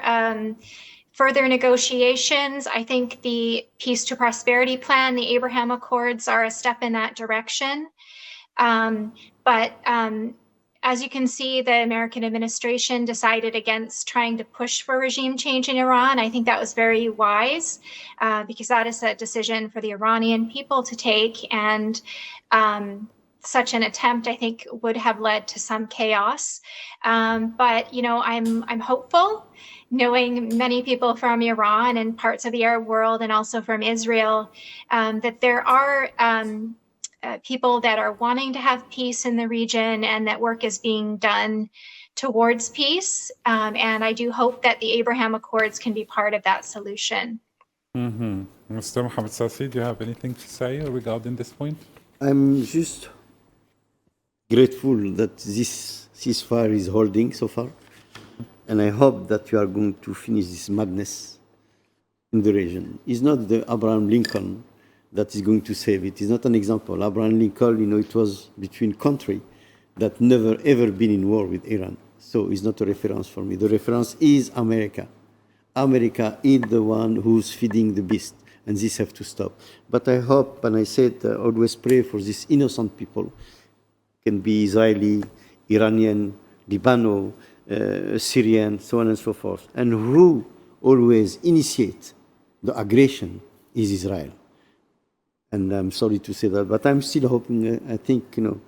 further negotiations. I think the Peace to Prosperity Plan, the Abraham Accords, are a step in that direction. But as you can see, the American administration decided against trying to push for regime change in Iran. I think that was very wise because that is a decision for the Iranian people to take. And such an attempt, I think, would have led to some chaos. But, you know, I'm hopeful, knowing many people from Iran and parts of the Arab world and also from Israel, that there are people that are wanting to have peace in the region and that work is being done towards peace. And I do hope that the Abraham Accords can be part of that solution. Mm-hmm. Mr. Mohammed Sassi, do you have anything to say regarding this point? I'm just grateful that this ceasefire is holding so far. And I hope that you are going to finish this madness in the region. It's not the Abraham Lincoln that is going to save it. It's not an example. Abraham Lincoln, you know, it was between countries that never ever been in war with Iran. So it's not a reference for me. The reference is America. America is the one who's feeding the beast, and this have to stop. But I hope, and I said, always pray for these innocent people. Can be Israeli, Iranian, Lebanon, Syrian, so on and so forth. And who always initiate the aggression is Israel. And I'm sorry to say that, but I'm still hoping, I think, you know,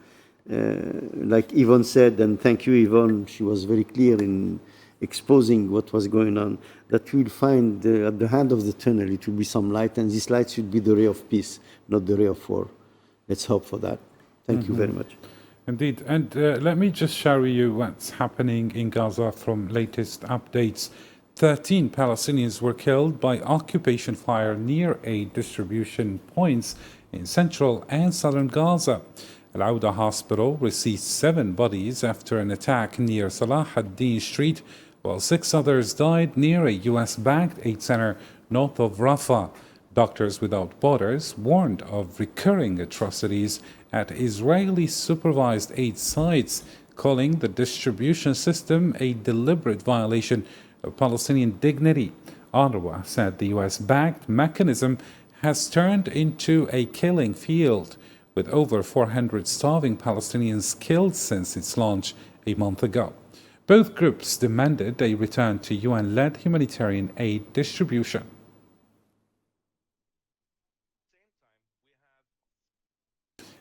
like Yvonne said, and thank you, Yvonne, she was very clear in exposing what was going on, that we'll find at the end of the tunnel, it will be some light, and this light should be the ray of peace, not the ray of war. Let's hope for that. Thank you very much. Indeed. And let me just share with you what's happening in Gaza from latest updates. 13 Palestinians were killed by occupation fire near aid distribution points in central and southern Gaza. Al-Auda Hospital received 7 bodies after an attack near Salah ad-Din Street, while 6 others died near a US-backed aid center north of Rafah. Doctors Without Borders warned of recurring atrocities at Israeli-supervised aid sites, calling the distribution system a deliberate violation of Palestinian dignity. UNRWA said the US-backed mechanism has turned into a killing field, with over 400 starving Palestinians killed since its launch a month ago. Both groups demanded a return to UN-led humanitarian aid distribution.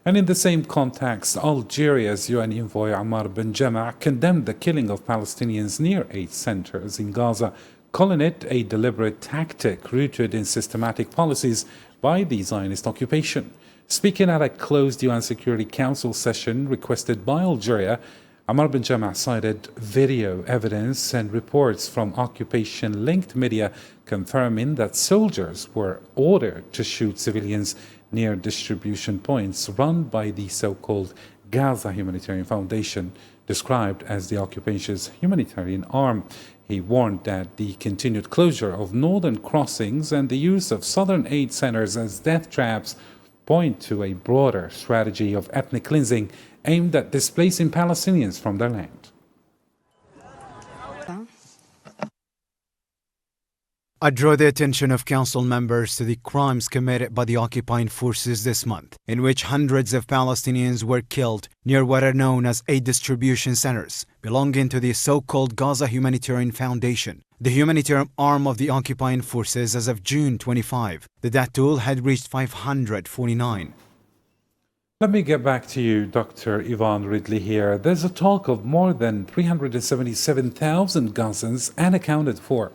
And in the same context, Algeria's UN envoy Ammar Ben Jama condemned the killing of Palestinians near aid centers in Gaza, calling it a deliberate tactic rooted in systematic policies by the Zionist occupation. Speaking at a closed UN Security Council session requested by Algeria, Ammar Ben Jama cited video evidence and reports from occupation-linked media confirming that soldiers were ordered to shoot civilians near distribution points run by the so-called Gaza Humanitarian Foundation, described as the occupation's humanitarian arm. He warned that the continued closure of northern crossings and the use of southern aid centers as death traps point to a broader strategy of ethnic cleansing aimed at displacing Palestinians from their land. I draw the attention of Council members to the crimes committed by the occupying forces this month, in which hundreds of Palestinians were killed near what are known as aid distribution centers belonging to the so-called Gaza Humanitarian Foundation, the humanitarian arm of the occupying forces. As of June 25, the death toll had reached 549. Let me get back to you, Dr. Yvonne Ridley here. There's a talk of more than 377,000 Gazans unaccounted for.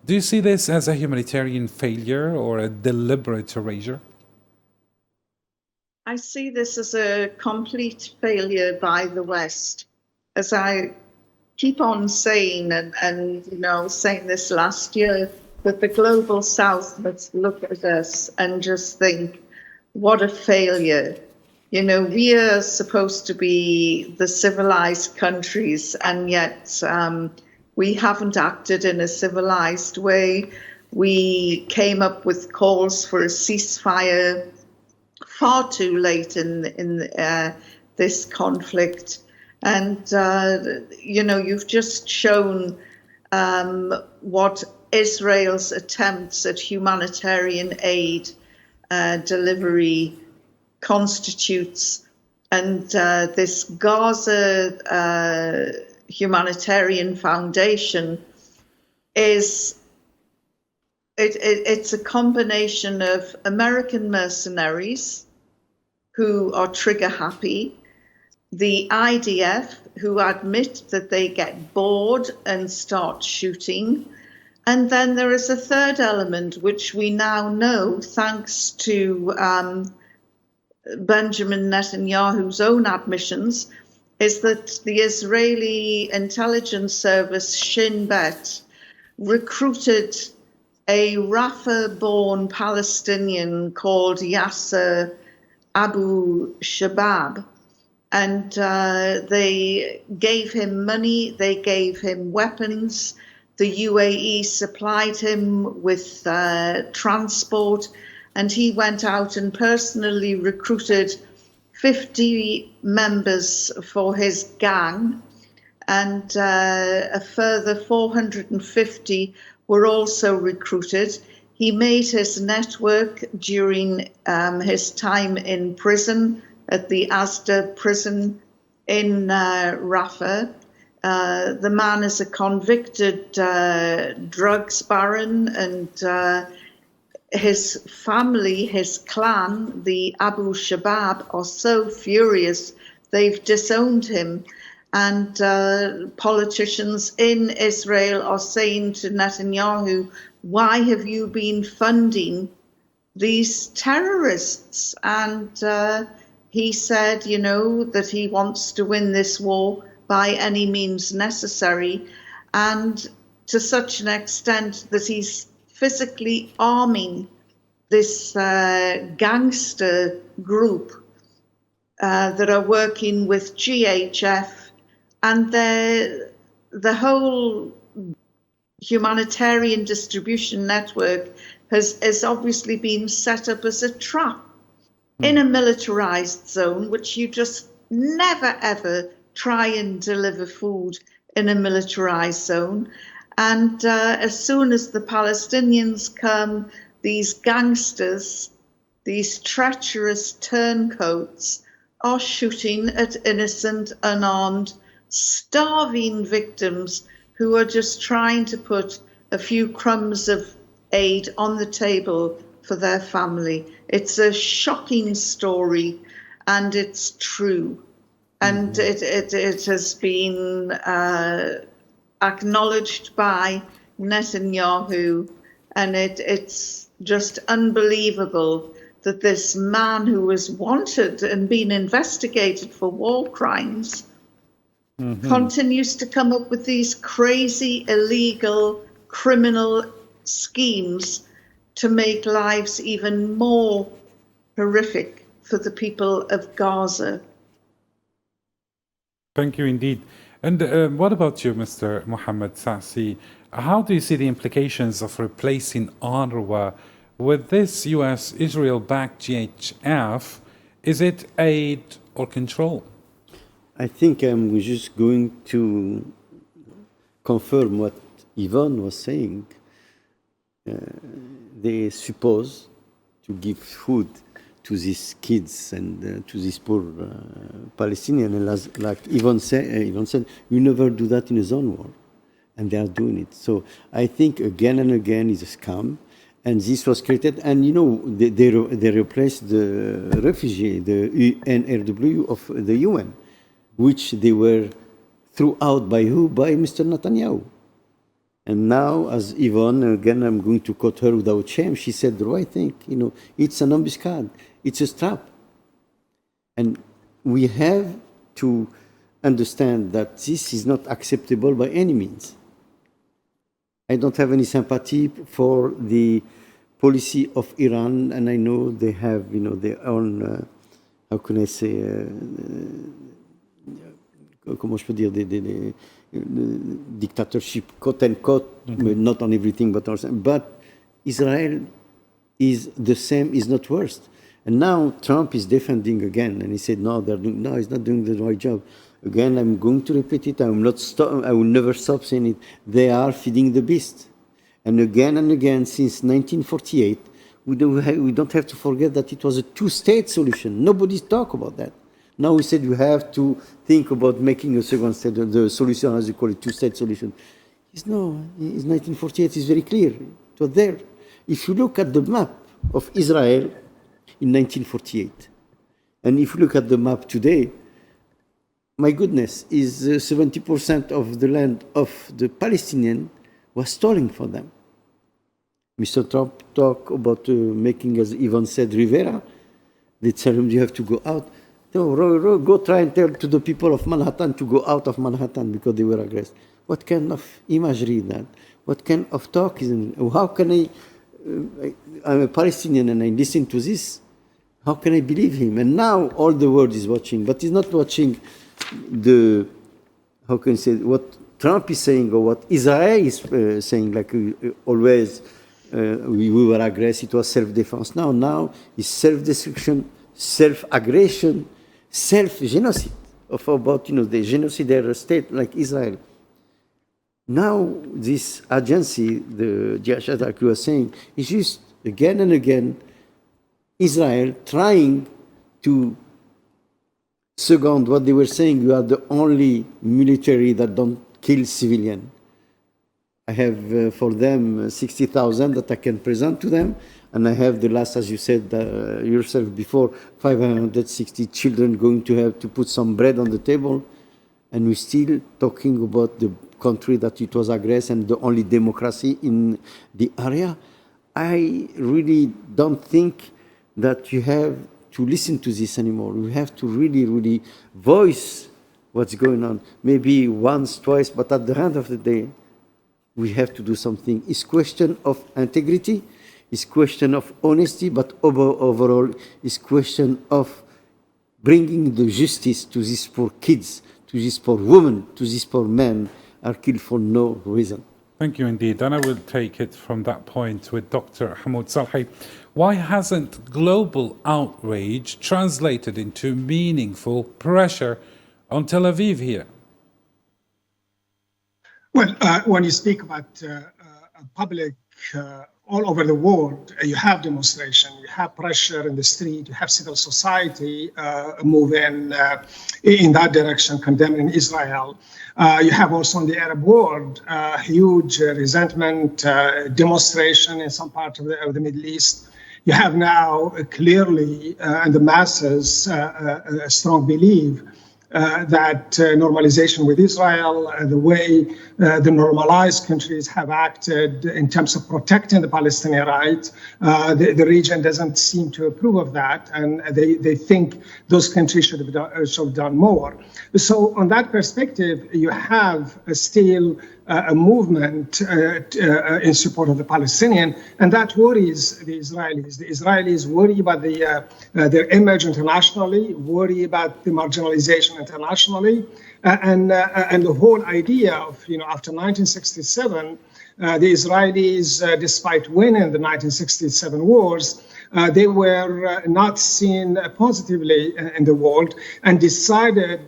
Do you see this as a humanitarian failure or a deliberate erasure? I see this as a complete failure by the West. As I keep on saying, and saying this last year, that the global South must look at us and just think, what a failure. We are supposed to be the civilized countries, and yet we haven't acted in a civilized way. We came up with calls for a ceasefire far too late in this conflict. And, you've just shown what Israel's attempts at humanitarian aid delivery constitutes. And this Gaza Humanitarian Foundation it's a combination of American mercenaries who are trigger happy, the IDF who admit that they get bored and start shooting. And then there is a third element, which we now know, thanks to Benjamin Netanyahu's own admissions, is that the Israeli intelligence service Shin Bet recruited a Rafah-born Palestinian called Yasser Abu Shabab. And they gave him money, they gave him weapons. The UAE supplied him with transport, and he went out and personally recruited 50 members for his gang, and a further 450 were also recruited. He made his network during his time in prison at the Asda prison in Rafah. The man is a convicted drugs baron, and his family, his clan, the Abu Shabab, are so furious they've disowned him. And politicians in Israel are saying to Netanyahu, why have you been funding these terrorists? And he said, that he wants to win this war by any means necessary, and to such an extent that he's physically arming this gangster group that are working with GHF, and the whole humanitarian distribution network has obviously been set up as a trap in a militarized zone, which you just never ever try and deliver food in a militarized zone. And as soon as the Palestinians come, these gangsters, these treacherous turncoats, are shooting at innocent, unarmed, starving victims who are just trying to put a few crumbs of aid on the table for their family. It's a shocking story, and it's true. And it has been acknowledged by Netanyahu, and it's just unbelievable that this man who was wanted and being investigated for war crimes continues to come up with these crazy, illegal, criminal schemes to make lives even more horrific for the people of Gaza. Thank you indeed. And what about you, Mr. Mohammed Sasi? How do you see the implications of replacing UNRWA with this US Israel-backed GHF? Is it aid or control? I think I'm just going to confirm what Yvonne was saying. They suppose to give food to these kids and to these poor Palestinians. And like Yvonne said, you never do that in a zone war. And they are doing it. So I think again and again is a scam. And this was created, and they replaced the refugee, the UNRW of the UN, which they were threw out by who? By Mr. Netanyahu. And now, as Yvonne, again, I'm going to quote her without shame, she said the right thing. It's an ambuscade. It's a trap. And we have to understand that this is not acceptable by any means. I don't have any sympathy for the policy of Iran, and I know they have, their own, how can I say, comment je peux dire, des dictatorship, quote unquote, not on everything, but also. But Israel is the same, is not worse. And now Trump is defending again, and he said, no, he's not doing the right job. Again, I'm going to repeat it. I will never stop saying it. They are feeding the beast. And again, since 1948, we don't have to forget that it was a two-state solution. Nobody talked about that. Now we said you have to think about making a second state, the solution, as you call it, two-state solution. It's 1948 is very clear. It was there. If you look at the map of Israel in 1948, and if you look at the map today, my goodness, is 70% of the land of the Palestinian was stolen for them. Mr. Trump talked about making, as Ivan said, Rivera. They tell him you have to go out. No, go try and tell to the people of Manhattan to go out of Manhattan because they were aggressed. What kind of imagery is that? What kind of talk is it? How can I'm a Palestinian and I listen to this. How can I believe him? And now all the world is watching, but he's not watching how can I say, what Trump is saying or what Israel is saying, like always we were aggressed, it was self-defense. Now it's self-destruction, self-aggression, self-genocide about the genocidal state like Israel. Now this agency, the Jihad, like you were saying, is just again and again Israel trying to second what they were saying, you are the only military that don't kill civilian. I have for them 60,000 that I can present to them, and I have the last, as you said yourself before, 560 children going to have to put some bread on the table, and we're still talking about the country that it was aggressed and the only democracy in the area. I really don't think that you have to listen to this anymore. We have to really, really voice what's going on. Maybe once, twice, but at the end of the day, we have to do something. It's question of integrity, it's question of honesty, but overall, it's question of bringing the justice to these poor kids, to these poor women, to these poor men are killed for no reason. Thank you indeed. And I will take it from that point with Dr. Hamoud Salhi. Why hasn't global outrage translated into meaningful pressure on Tel Aviv here? Well, when you speak about public all over the world, you have demonstration, you have pressure in the street, you have civil society moving in that direction, condemning Israel. You have also in the Arab world huge resentment, demonstration in some part of the Middle East. You have now clearly in the masses a strong belief that normalization with Israel, the way the normalized countries have acted in terms of protecting the Palestinian right, the region doesn't seem to approve of that, and they think those countries should have done more. So on that perspective, you have still a movement in support of the Palestinian, and that worries the Israelis. The Israelis worry about their image internationally, worry about the marginalization internationally, and the whole idea of, after 1967, the Israelis, despite winning the 1967 wars, they were not seen positively in the world and decided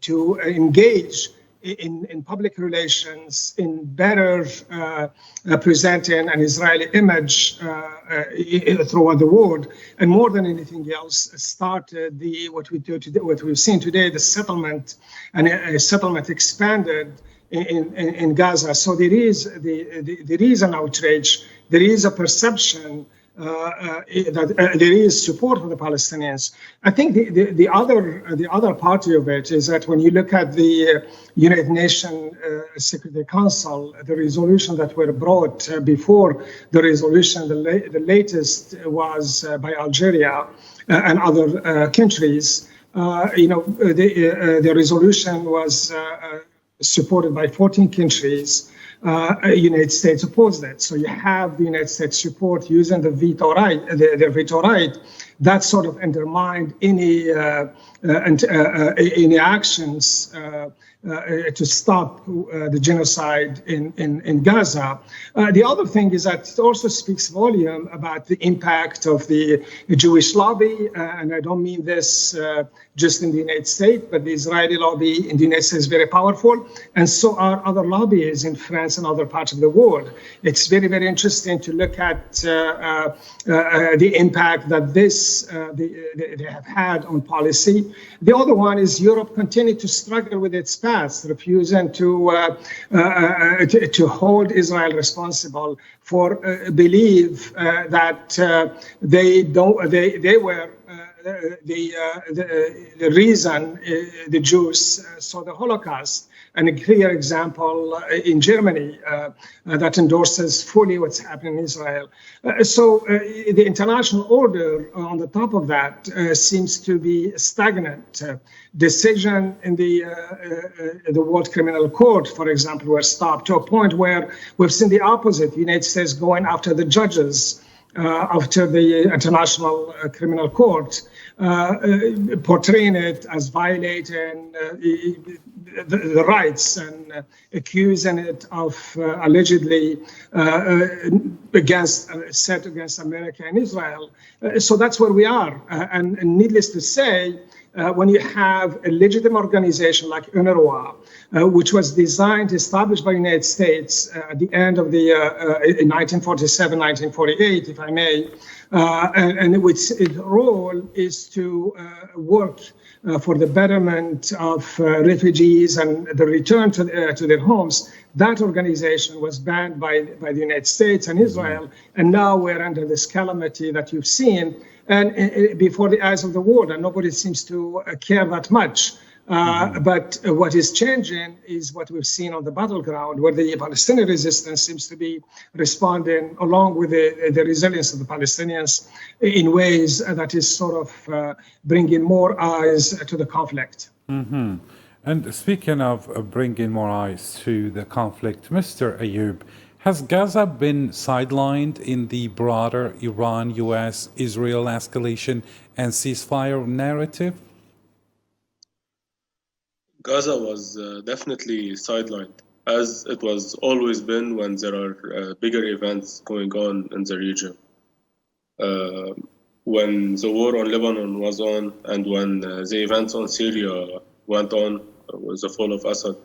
to engage in public relations, in better presenting an Israeli image throughout the world, and more than anything else, started what we've seen today, the settlement, and a settlement expanded in Gaza. So there is an outrage, there is a perception there is support for the Palestinians. I think the other part of it is that when you look at the United Nations Security Council, the resolution that were brought before the resolution, the latest was by Algeria and other countries. The resolution was supported by 14 countries. United States opposed it. So you have the United States support using the veto right, the veto right. That sort of undermined any actions to stop the genocide in Gaza. The other thing is that it also speaks volume about the impact of the Jewish lobby, and I don't mean this just in the United States, but the Israeli lobby in the United States is very powerful, and so are other lobbies in France and other parts of the world. It's very, very interesting to look at the impact that they have had on policy. The other one is Europe continued to struggle with its past, refusing to hold Israel responsible for believe that they were the reason the Jews saw the Holocaust. And a clear example in Germany that endorses fully what's happening in Israel. So the international order on the top of that seems to be stagnant. Decision in the World Criminal Court, for example, were stopped to a point where we've seen the opposite. The United States going after the judges after the International Criminal Court, portraying it as violating the rights and accusing it of allegedly set against America and Israel. So that's where we are. And needless to say, when you have a legitimate organization like UNRWA, which was designed, established by the United States at the end of the in 1947, 1948, if I may, and its role is to work for the betterment of refugees and the return to their homes. That organization was banned by the United States and Israel, and now we're under this calamity that you've seen, and before the eyes of the world, and nobody seems to care that much. But what is changing is what we've seen on the battleground, where the Palestinian resistance seems to be responding along with the resilience of the Palestinians in ways that is sort of bringing more eyes to the conflict. Mm-hmm. And speaking of bringing more eyes to the conflict, Mr. Ayoub, has Gaza been sidelined in the broader Iran, U.S., Israel escalation and ceasefire narrative? Gaza was definitely sidelined, as it was always been when there are bigger events going on in the region. When the war on Lebanon was on, and when the events on Syria went on with the fall of Assad,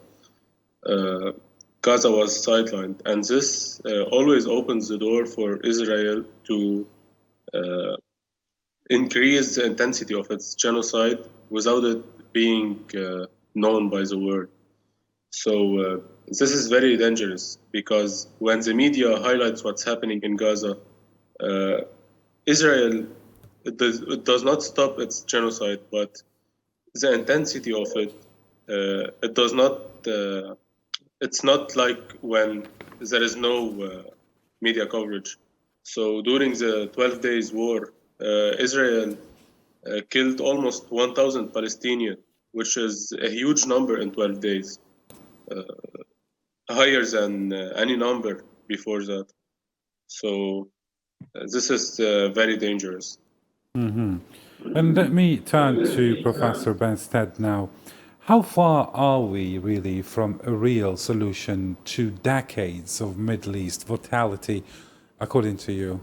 Gaza was sidelined. And this always opens the door for Israel to increase the intensity of its genocide without it being known by the world. So this is very dangerous, because when the media highlights what's happening in Gaza, Israel it does not stop its genocide, but the intensity of it, it does not. It's not like when there is no media coverage. So during the 12 days war, Israel killed almost 1,000 Palestinians, which is a huge number in 12 days, higher than any number before that. So this is very dangerous. Mm-hmm. And let me turn to Professor Benstead now. How far are we really from a real solution to decades of Middle East brutality, according to you?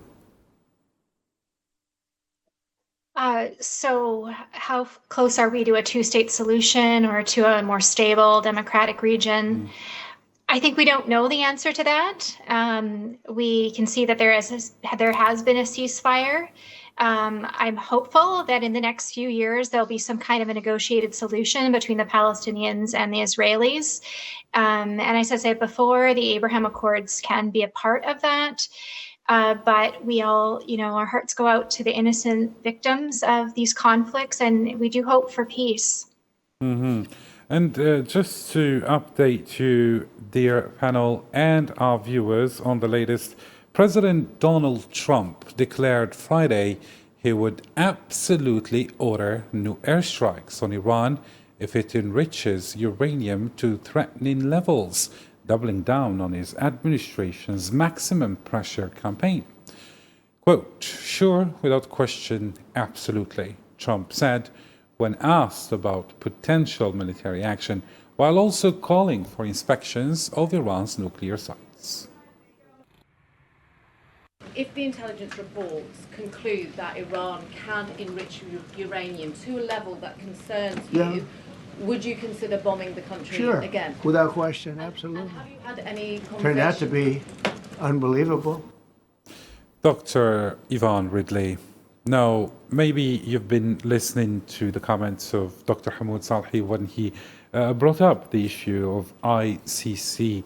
So how close are we to a two-state solution or to a more stable democratic region? I think we don't know the answer to that. We can see that there has been a ceasefire. I'm hopeful that in the next few years, there'll be some kind of a negotiated solution between the Palestinians and the Israelis. And as I said before, the Abraham Accords can be a part of that. But we all, our hearts go out to the innocent victims of these conflicts, and we do hope for peace. Mm-hmm. And just to update you, dear panel and our viewers, on the latest, President Donald Trump declared Friday he would absolutely order new airstrikes on Iran if it enriches uranium to threatening levels, doubling down on his administration's maximum pressure campaign. Quote, "Sure, without question, absolutely," Trump said when asked about potential military action, while also calling for inspections of Iran's nuclear sites. If the intelligence reports conclude that Iran can enrich uranium to a level that concerns you, would you consider bombing the country again? Without question, absolutely. And have you had any conversations? Turned out to be unbelievable. Dr. Yvonne Ridley, now maybe you've been listening to the comments of Dr. Hamoud Salhi when he brought up the issue of ICC.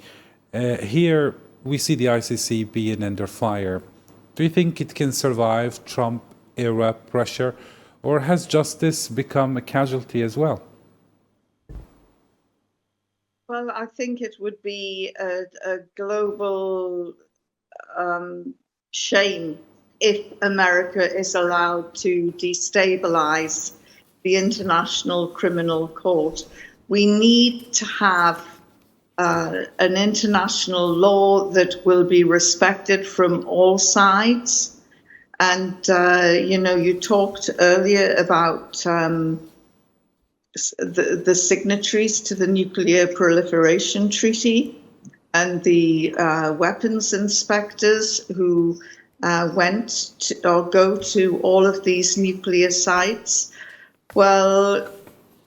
Here we see the ICC being under fire. Do you think it can survive Trump-era pressure, or has justice become a casualty as well? Well, I think it would be a global shame if America is allowed to destabilize the International Criminal Court. We need to have an international law that will be respected from all sides. And, you talked earlier about the signatories to the Nuclear Proliferation Treaty and the weapons inspectors who went to, or go to all of these nuclear sites. Well,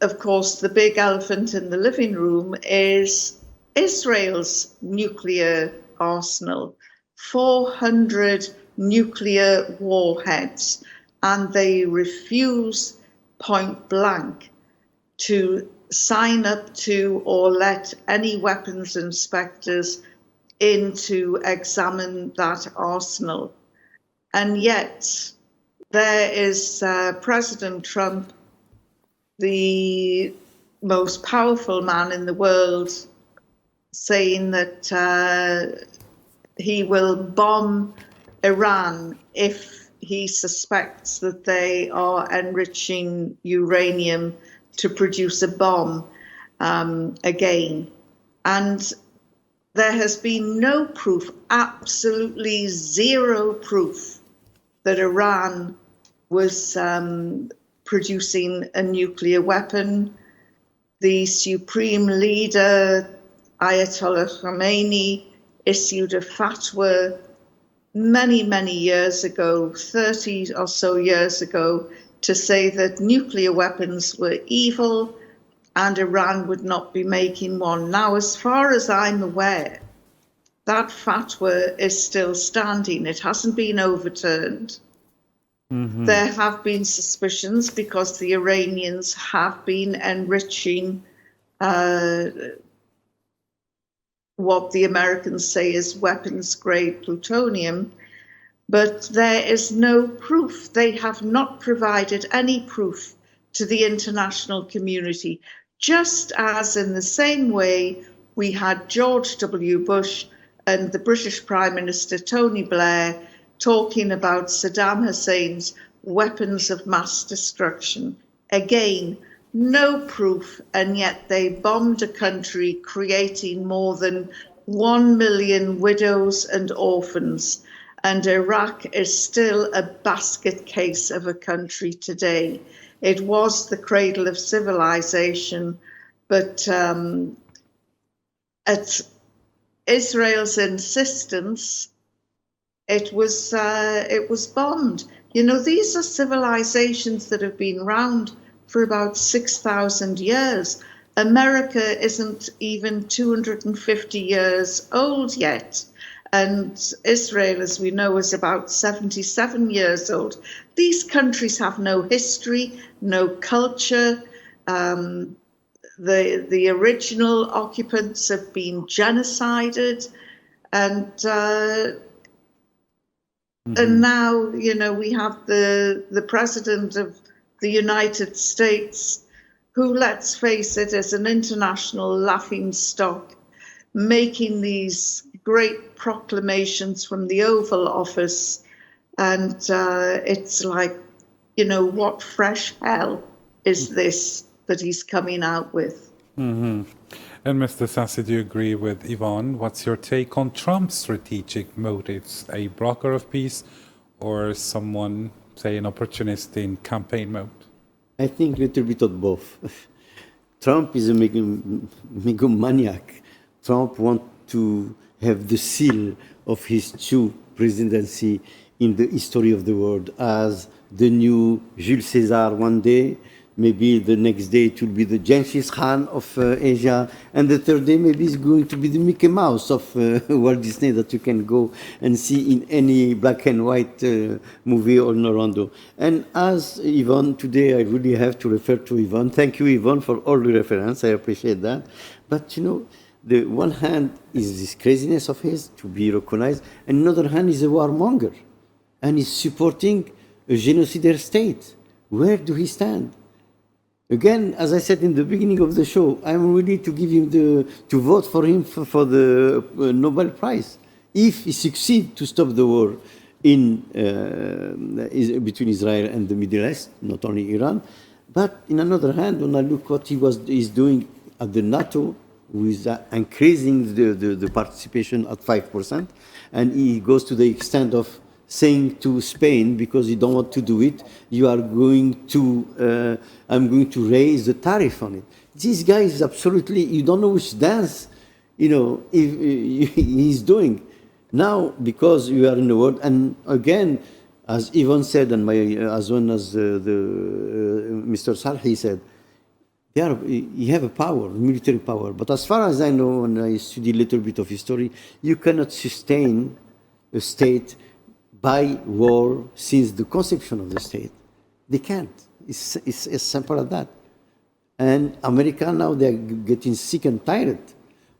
of course, the big elephant in the living room is Israel's nuclear arsenal, 400 nuclear warheads, and they refuse point blank to sign up to or let any weapons inspectors in to examine that arsenal. And yet there is President Trump, the most powerful man in the world, saying that he will bomb Iran if he suspects that they are enriching uranium to produce a bomb again. And there has been no proof, absolutely zero proof, that Iran was producing a nuclear weapon. The supreme leader, Ayatollah Khamenei, issued a fatwa many, many years ago, 30 or so years ago, to say that nuclear weapons were evil and Iran would not be making one. Now, as far as I'm aware, that fatwa is still standing. It hasn't been overturned. Mm-hmm. There have been suspicions because the Iranians have been enriching what the Americans say is weapons-grade plutonium, but there is no proof. They have not provided any proof to the international community, just as in the same way we had George W. Bush and the British Prime Minister Tony Blair talking about Saddam Hussein's weapons of mass destruction. Again, no proof, and yet they bombed a country creating more than 1 million widows and orphans. And Iraq is still a basket case of a country today. It was the cradle of civilization, but at Israel's insistence, it was bombed. You know, these are civilizations that have been around for about 6,000 years. America isn't even 250 years old yet. And Israel, as we know, is about 77 years old. These countries have no history, no culture. The original occupants have been genocided. And And now, we have the president of the United States, who, let's face it, is an international laughingstock, making these great proclamations from the Oval Office. And it's like, what fresh hell is this that he's coming out with? And Mr. Sassi, do you agree with Yvonne? What's your take on Trump's strategic motives? A broker of peace or someone, say, an opportunist in campaign mode? I think a little bit of both. Trump is a megalomaniac. Trump wants to have the seal of his true presidency in the history of the world as the new Jules Caesar one day. Maybe the next day it will be the Genghis Khan of Asia, and the third day maybe it's going to be the Mickey Mouse of Walt Disney that you can go and see in any black and white movie or Norondo. And as Yvonne, today I really have to refer to Yvonne. Thank you, Yvonne, for all the reference. I appreciate that. But the one hand is this craziness of his to be recognized, and another hand is a warmonger, and he's supporting a genocidal state. Where do he stand? Again, as I said in the beginning of the show, I'm ready to give him to vote for him for the Nobel Prize if he succeeds to stop the war between Israel and the Middle East, not only Iran. But in another hand, when I look what he's doing at the NATO, with increasing the participation at 5%, and he goes to the extent of saying to Spain, because you don't want to do it, I'm going to raise the tariff on it. This guy is absolutely, you don't know which dance, he's doing. Now, because we are in the world, and again, as Yvonne said, and as well as Mr. Salhi said, you have a power, military power. But as far as I know, and I study a little bit of history, you cannot sustain a state by war since the conception of the state. They can't. It's as simple as that. And America now, they're getting sick and tired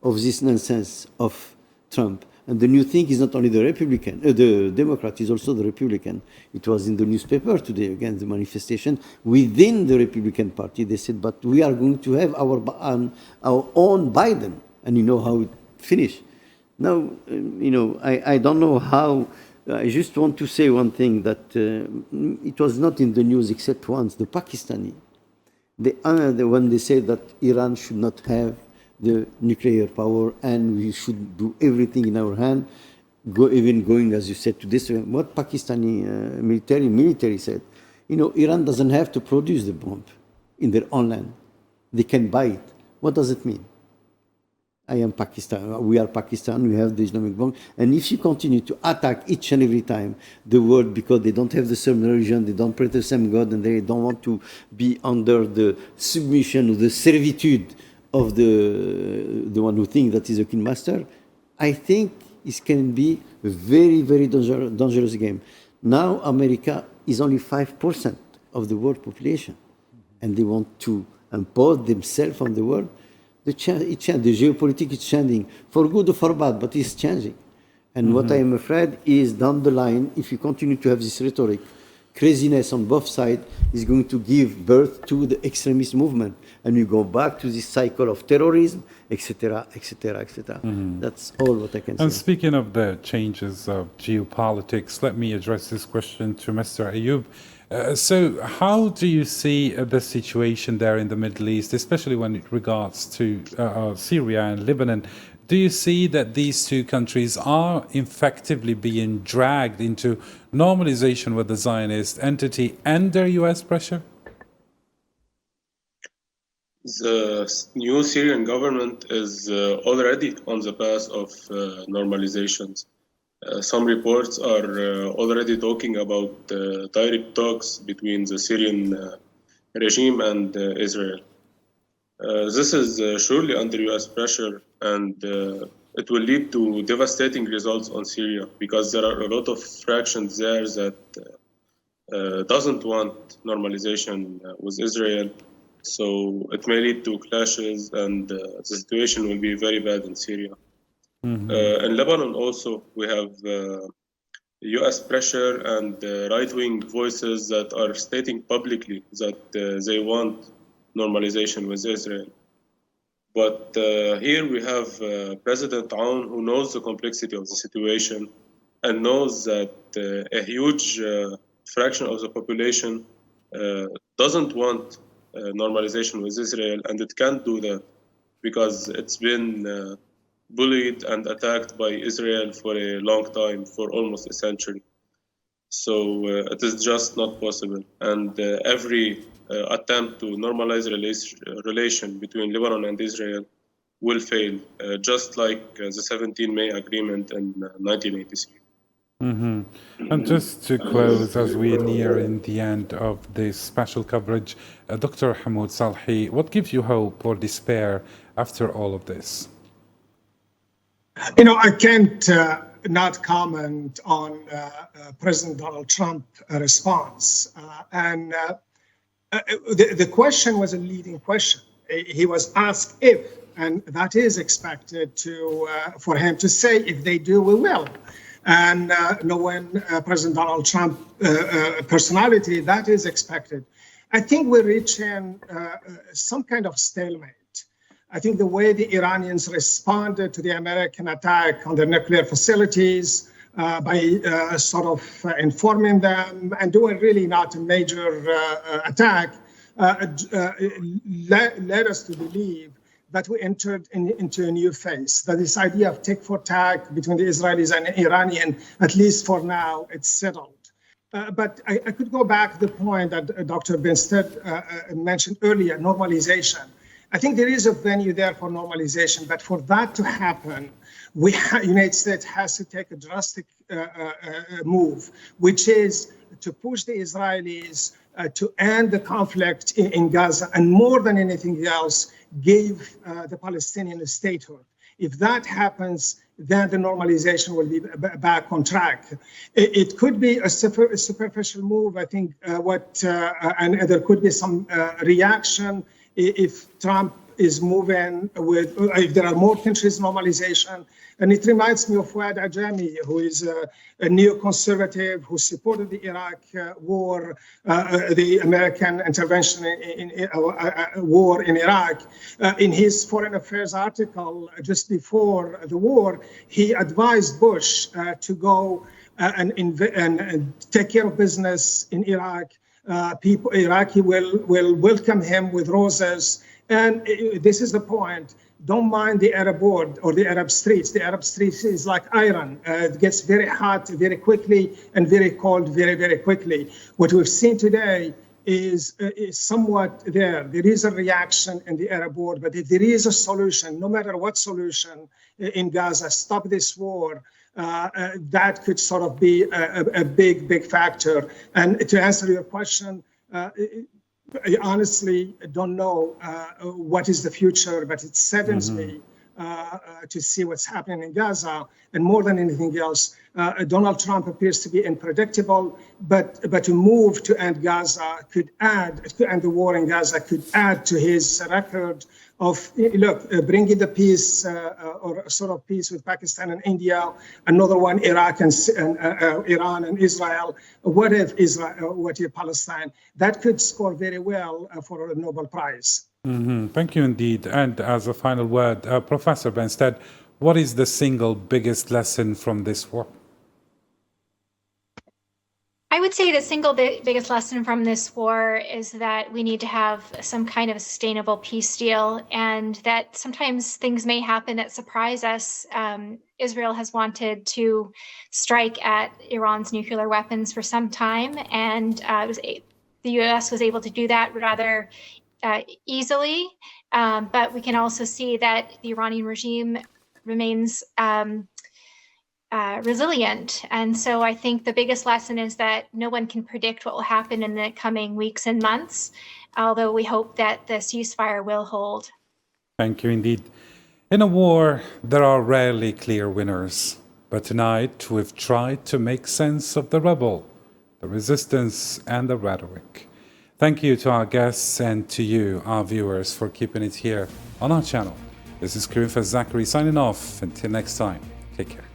of this nonsense of Trump. And the new thing is not only the Republican, the Democrat is also the Republican. It was in the newspaper today, again, the manifestation within the Republican Party. They said, but we are going to have our own Biden. And you know how it finished. Now, I don't know how. I just want to say one thing, that it was not in the news except once, the Pakistani. When they said that Iran should not have the nuclear power and we should do everything in our hand, even going, as you said, to this, what Pakistani military said, Iran doesn't have to produce the bomb in their own land. They can buy it. What does it mean? I am Pakistan, we are Pakistan, we have the Islamic bomb. And if you continue to attack each and every time the world because they don't have the same religion, they don't pray the same God, and they don't want to be under the submission or the servitude of the one who thinks that is a king master, I think it can be a very, very dangerous game. Now America is only 5% of the world population, and they want to impose themselves on the world. The geopolitics is changing, for good or for bad, but it's changing. And what I am afraid is down the line, if you continue to have this rhetoric, craziness on both sides is going to give birth to the extremist movement. And you go back to this cycle of terrorism, etc., etc., etc. That's all what I can say. And speaking of the changes of geopolitics, let me address this question to Mr. Ayub. So how do you see the situation there in the Middle East, especially when it regards to Syria and Lebanon? Do you see that these two countries are effectively being dragged into normalization with the Zionist entity under US pressure? The new Syrian government is already on the path of normalizations. Some reports are already talking about direct talks between the Syrian regime and Israel. This is surely under US pressure, and it will lead to devastating results on Syria, because there are a lot of fractions there that doesn't want normalization with Israel. So it may lead to clashes, and the situation will be very bad in Syria. In Lebanon also, we have US pressure and right-wing voices that are stating publicly that they want normalization with Israel. But here we have President Aoun, who knows the complexity of the situation and knows that a huge fraction of the population doesn't want normalization with Israel, and it can't do that because it's been bullied and attacked by Israel for a long time, for almost a century. So it is just not possible. And every attempt to normalize relation between Lebanon and Israel will fail, just like the 17 May Agreement in 1983. Mm-hmm. And just to close, as we near in the end of this special coverage, Dr. Hamoud Salhi, what gives you hope or despair after all of this? You know, I can't not comment on President Donald Trump's response. The question was a leading question. He was asked if, and that is expected for him to say, if they do, we will. And knowing President Donald Trump's personality, that is expected. I think we're reaching some kind of stalemate. I think the way the Iranians responded to the American attack on their nuclear facilities by sort of informing them and doing really not a major attack led us to believe that we entered into a new phase, that this idea of tick for tack between the Israelis and the Iranian, at least for now, it's settled. But I could go back to the point that Dr. Benstead mentioned earlier, normalization. I think there is a venue there for normalization, but for that to happen, the United States has to take a drastic move, which is to push the Israelis to end the conflict in Gaza, and more than anything else, give the Palestinian a statehood. If that happens, then the normalization will be back on track. It could be a superficial move. I think and there could be some reaction if Trump is moving with, if there are more countries normalization. And it reminds me of Fuad Ajami, who is a neoconservative who supported the Iraq war, the American intervention in war in Iraq. In his Foreign Affairs article just before the war, he advised Bush to go and take care of business in Iraq. Iraqi will welcome him with roses. And this is the point. Don't mind the Arab world or the Arab streets. The Arab streets is like iron. It gets very hot very quickly and very cold very, very quickly. What we've seen today is somewhat there. There is a reaction in the Arab world, but if there is a solution, no matter what solution in Gaza, stop this war, that could sort of be a big, big factor. And to answer your question, I honestly don't know what is the future, but it saddens me to see what's happening in Gaza. And more than anything else, Donald Trump appears to be unpredictable, but to move to end Gaza could add, to end the war in Gaza could add to his record of, bringing the peace or sort of peace with Pakistan and India, another one, Iraq and Iran and Israel. What if Palestine? That could score very well for a Nobel Prize. Mm-hmm. Thank you indeed. And as a final word, Professor Benstead, what is the single biggest lesson from this war? I would say the single biggest lesson from this war is that we need to have some kind of sustainable peace deal, and that sometimes things may happen that surprise us. Israel has wanted to strike at Iran's nuclear weapons for some time, and the U.S. was able to do that rather easily. But we can also see that the Iranian regime remains resilient. And so I think the biggest lesson is that no one can predict what will happen in the coming weeks and months, although we hope that the ceasefire will hold. Thank you indeed. In a war, there are rarely clear winners. But tonight, we've tried to make sense of the rebel, the resistance, and the rhetoric. Thank you to our guests and to you, our viewers, for keeping it here on our channel. This is Karif Zachary signing off. Until next time, take care.